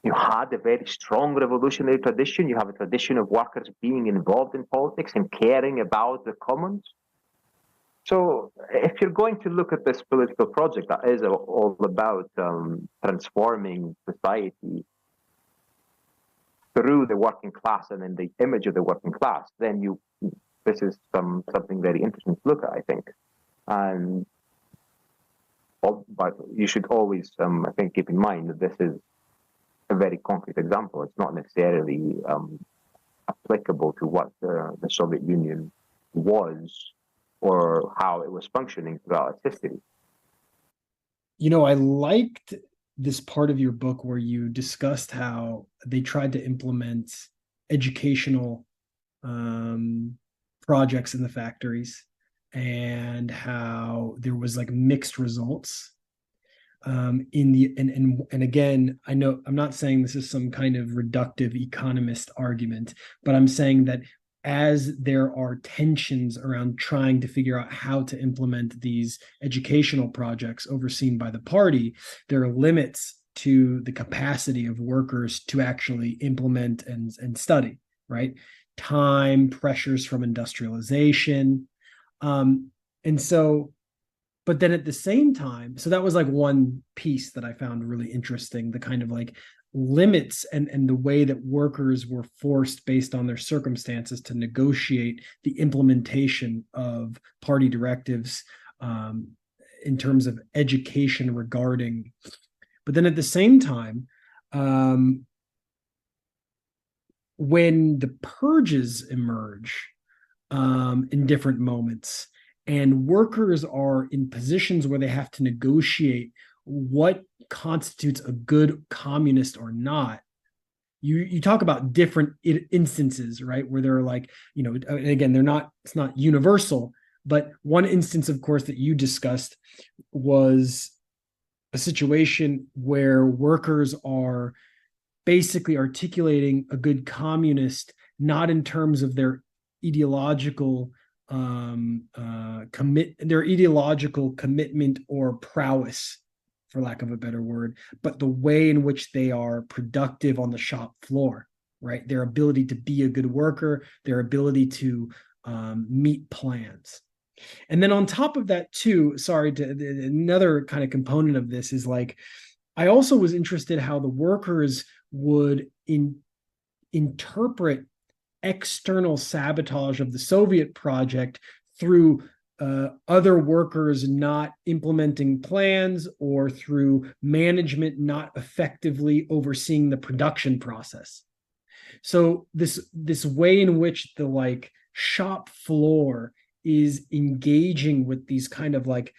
[SPEAKER 3] You had a very strong revolutionary tradition. You have a tradition of workers being involved in politics and caring about the commons. So if you're going to look at this political project that is all about transforming society through the working class and in the image of the working class, then this is something very interesting to look at, I think. But you should always, I think, keep in mind that this is a very concrete example. It's not necessarily applicable to what the Soviet Union was or how it was functioning throughout its history.
[SPEAKER 2] I liked this part of your book where you discussed how they tried to implement educational projects in the factories and how there was like mixed results. And again, I know I'm not saying this is some kind of reductive economist argument, but I'm saying that as there are tensions around trying to figure out how to implement these educational projects overseen by the party, there are limits to the capacity of workers to actually implement and study, right? Time, pressures from industrialization. But then at the same time, so that was like one piece that I found really interesting, the kind of like limits and the way that workers were forced based on their circumstances to negotiate the implementation of party directives in terms of education regarding. But then at the same time, when the purges emerge in different moments, and workers are in positions where they have to negotiate what constitutes a good communist or not. You talk about different instances, right? Where they're like, and again, it's not universal, but one instance, of course, that you discussed was a situation where workers are basically articulating a good communist, not in terms of their ideological commitment or prowess, for lack of a better word, but the way in which they are productive on the shop floor, right? Their ability to be a good worker, their ability to meet plans. And then on top of that too, another kind of component of this is like, I also was interested how the workers would interpret external sabotage of the Soviet project through other workers not implementing plans or through management not effectively overseeing the production process. So this way in which the like shop floor is engaging with these kind of like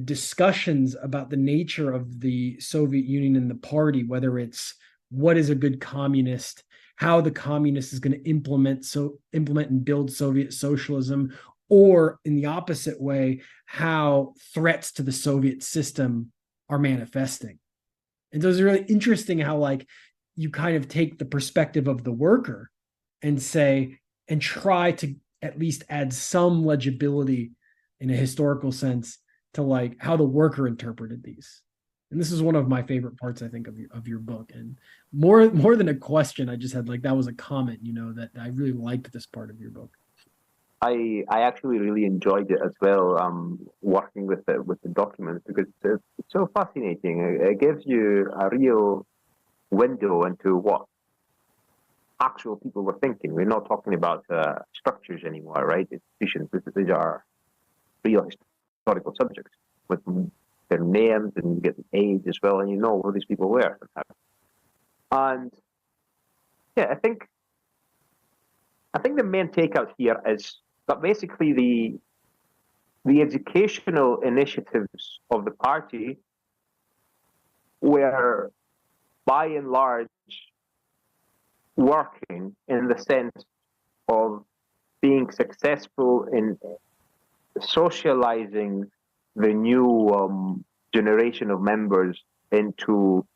[SPEAKER 2] discussions about the nature of the Soviet Union and the party, whether it's what is a good communist, how the communist is going to implement and build Soviet socialism, or in the opposite way, how threats to the Soviet system are manifesting. And so it's really interesting how like you kind of take the perspective of the worker and try to at least add some legibility in a historical sense to like how the worker interpreted these. And this is one of my favorite parts, I think, of your book. And more than a question, I just had like, that was a comment, that I really liked this part of your book.
[SPEAKER 3] I actually really enjoyed it as well, working with the documents, because it's so fascinating. It gives you a real window into what actual people were thinking. We're not talking about structures anymore, right? Institutions. These are real historical subjects with their names, and you get the age as well, and you know who these people were. And yeah, I think the main takeout here is that basically the educational initiatives of the party were by and large working in the sense of being successful in socializing the new generation of members into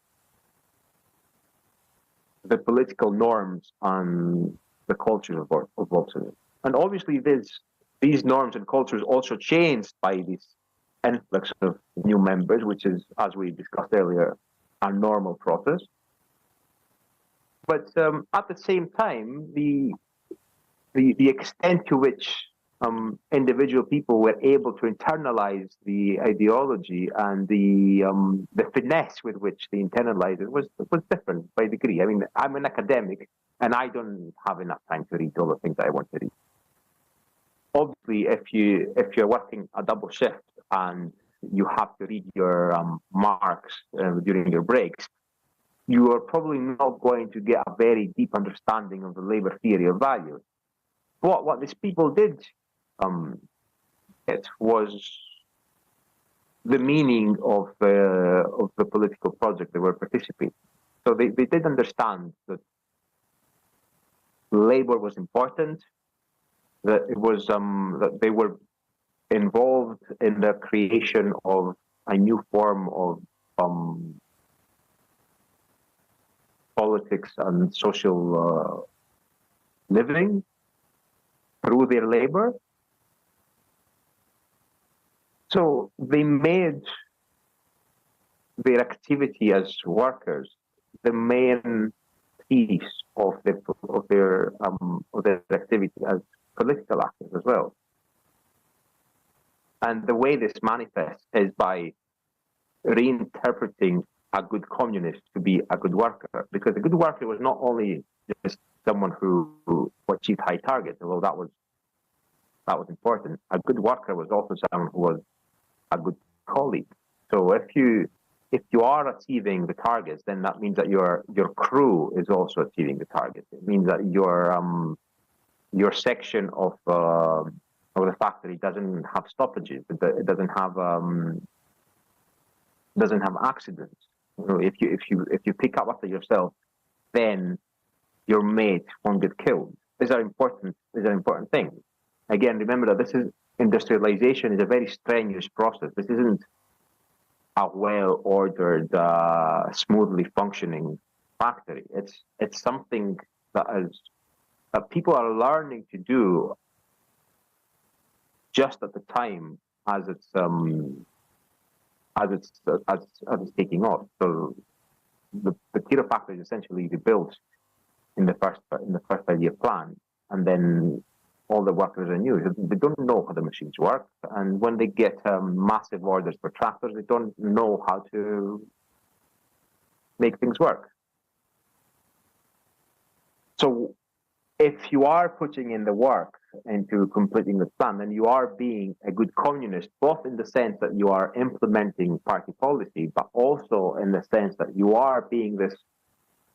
[SPEAKER 3] the political norms and the cultures of Bolshevism. And obviously these norms and cultures also changed by this influx of new members, which is, as we discussed earlier, a normal process. But at the same time, the extent to which individual people were able to internalize the ideology and the finesse with which they internalized it was different by degree. I mean, I'm an academic, and I don't have enough time to read all the things that I want to read. Obviously, if you're working a double shift and you have to read your Marx during your breaks, you are probably not going to get a very deep understanding of the labor theory of value. What these people did, it was the meaning of the political project they were participating. So they did understand that labor was important, that it was that they were involved in the creation of a new form of politics and social living through their labor. So they made their activity as workers the main piece of their activity as political actors as well. And the way this manifests is by reinterpreting a good communist to be a good worker, because a good worker was not only just someone who achieved high targets, although that was important. A good worker was also someone who was a good colleague. So if you are achieving the targets, then that means that your crew is also achieving the targets. It means that your section of the factory doesn't have stoppages. It doesn't have accidents. You know, if you pick up after yourself, then your mate won't get killed. These are important things. Again, remember that industrialization is a very strenuous process. This isn't a well-ordered, smoothly functioning factory. It's something that people are learning to do just at the time as it's taking off. So the Tiro factory is essentially rebuilt in the first 5-year plan, and then all the workers are new. They don't know how the machines work, and when they get massive orders for tractors, they don't know how to make things work. So if you are putting in the work into completing the plan, then you are being a good communist, both in the sense that you are implementing party policy, but also in the sense that you are being this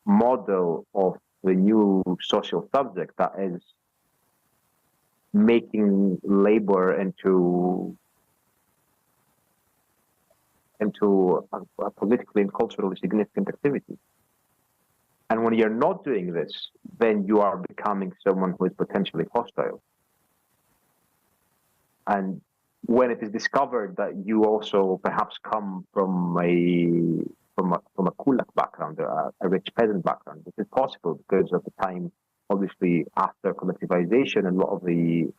[SPEAKER 3] model of the new social subject that is making labor into a politically and culturally significant activity. And when you're not doing this, then you are becoming someone who is potentially hostile. And when it is discovered that you also perhaps come from a kulak background, a rich peasant background, which is possible because at the time, obviously, after collectivization, a lot of the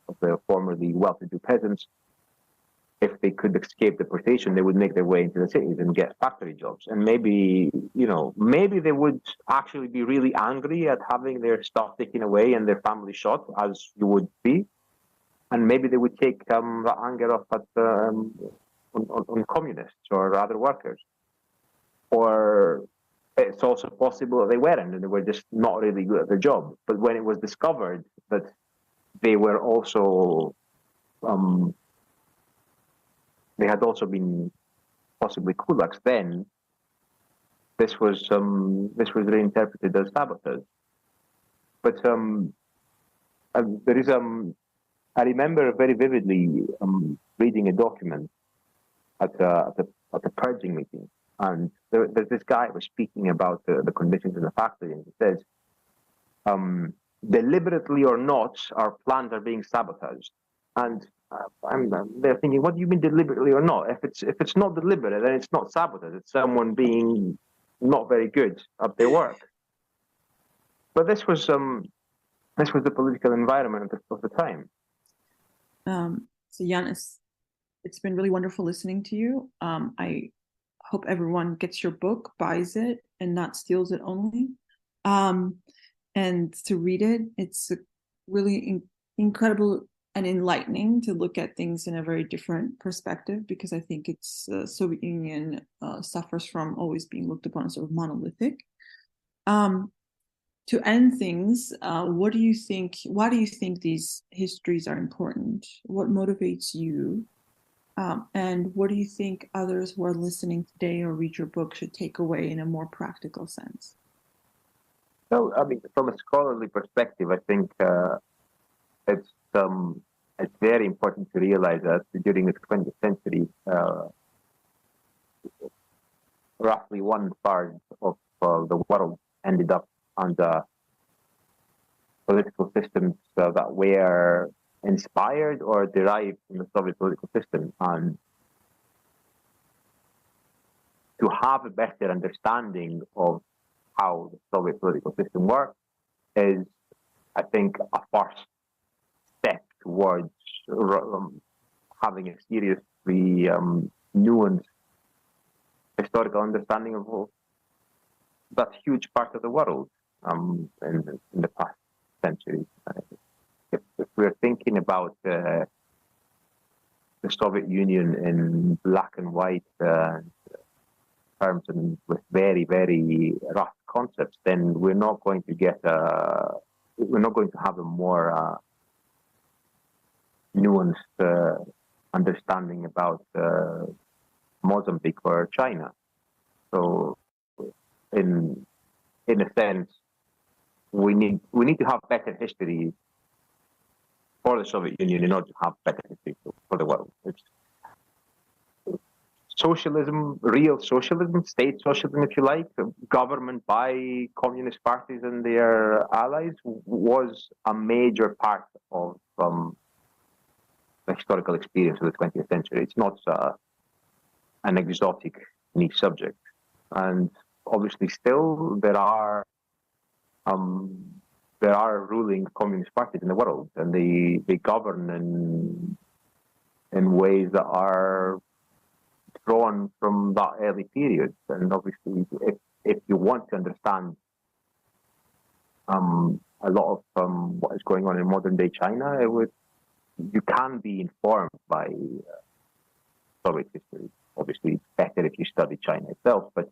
[SPEAKER 3] formerly well-to-do peasants, if they could escape deportation, they would make their way into the cities and get factory jobs. And maybe they would actually be really angry at having their stuff taken away and their family shot, as you would be. And maybe they would take the anger off on communists or other workers. Or it's also possible that they weren't, and they were just not really good at their job. But when it was discovered that they were also they had also been possibly kulaks, then this was reinterpreted as sabotage. But there is I remember very vividly reading a document at the purging meeting, and there's this guy who was speaking about the conditions in the factory, and he says, deliberately or not, our plans are being sabotaged. And they're thinking, what do you mean deliberately or not? If it's not deliberate, then it's not sabotage. It's someone being not very good at their work. But this was This was the political environment of the time.
[SPEAKER 4] So Yiannis, it's been really wonderful listening to you. I hope everyone gets your book, buys it, and not steals it only. And to read it, it's really incredible and enlightening to look at things in a very different perspective, because I think it's Soviet Union suffers from always being looked upon as sort of monolithic. To end things, what do you think? Why do you think these histories are important? What motivates you? And what do you think others who are listening today or read your book should take away in a more practical sense?
[SPEAKER 3] Well, I mean, from a scholarly perspective, I think it's very important to realize that during the 20th century, roughly 1/3 of the world ended up under political systems that were inspired or derived from the Soviet political system. And to have a better understanding of how the Soviet political system worked is, I think, a first step towards having a seriously nuanced historical understanding of that huge part of the world in the past century. If we're thinking about the Soviet Union in black and white terms and with very, very rough concepts, then we're not going to have a more nuanced understanding about Mozambique or China. So, in a sense, we need to have better history for the Soviet Union in order to have better history for the world. It's socialism, real socialism, state socialism, if you like, government by communist parties and their allies, was a major part of the historical experience of the 20th century. It's not an exotic niche subject. And obviously still there are ruling communist parties in the world, and they govern in ways that are drawn from that early period. And obviously, if you want to understand a lot of what is going on in modern day China, you can be informed by Soviet history. Obviously, it's better if you study China itself, but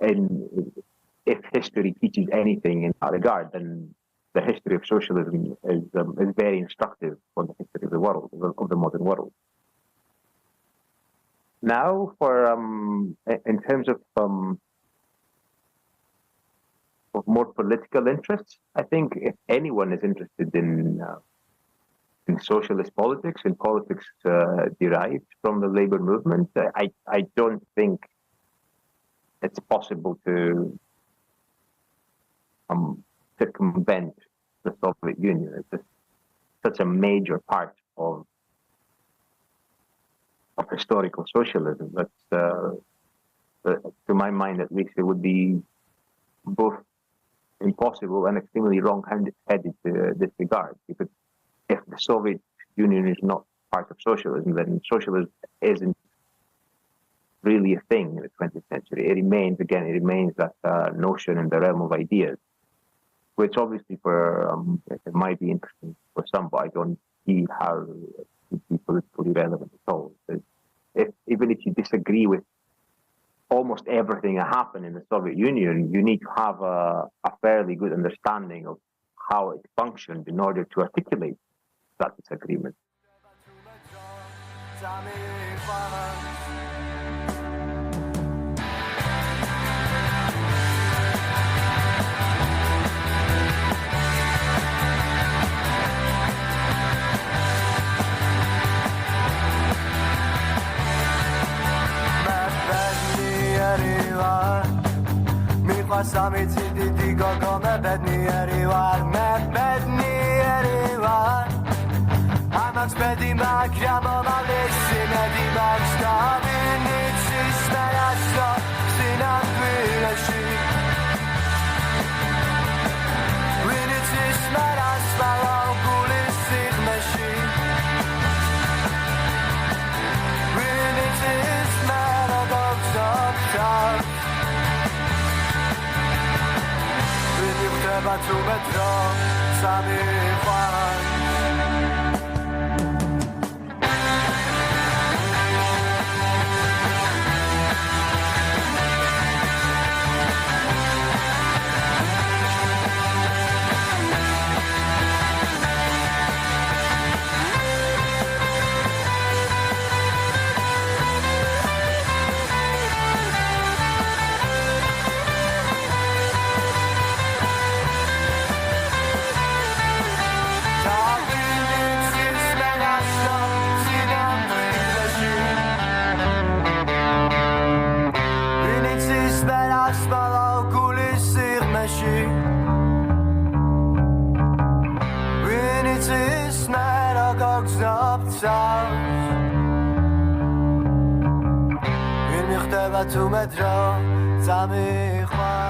[SPEAKER 3] if history teaches anything in that regard, then the history of socialism is very instructive for the history of the world, of the modern world. Now, in terms of more political interests, I think if anyone is interested in socialist politics, in politics derived from the labor movement, I don't think it's possible to circumvent the Soviet Union. It's such a major part of historical socialism that, to my mind at least, it would be both impossible and extremely wrong-headed to disregard. Because if the Soviet Union is not part of socialism, then socialism isn't really a thing in the 20th century. It remains that notion in the realm of ideas, which obviously it might be interesting for some, but I don't see how it would be politically relevant at all. Even if you disagree with almost everything that happened in the Soviet Union, you need to have a fairly good understanding of how it functioned in order to articulate that disagreement.
[SPEAKER 1] میخواستم ایتی دیدی گاگامه بدنی اریوار بدنی اریوار همکس بدیم اکرم آمال سینedیم اکشتامین نیچیش من اشتا سینم بیرشی وینیچیش من metro zamiechać. Will mich der Batu mit Dra, Zami Chwa.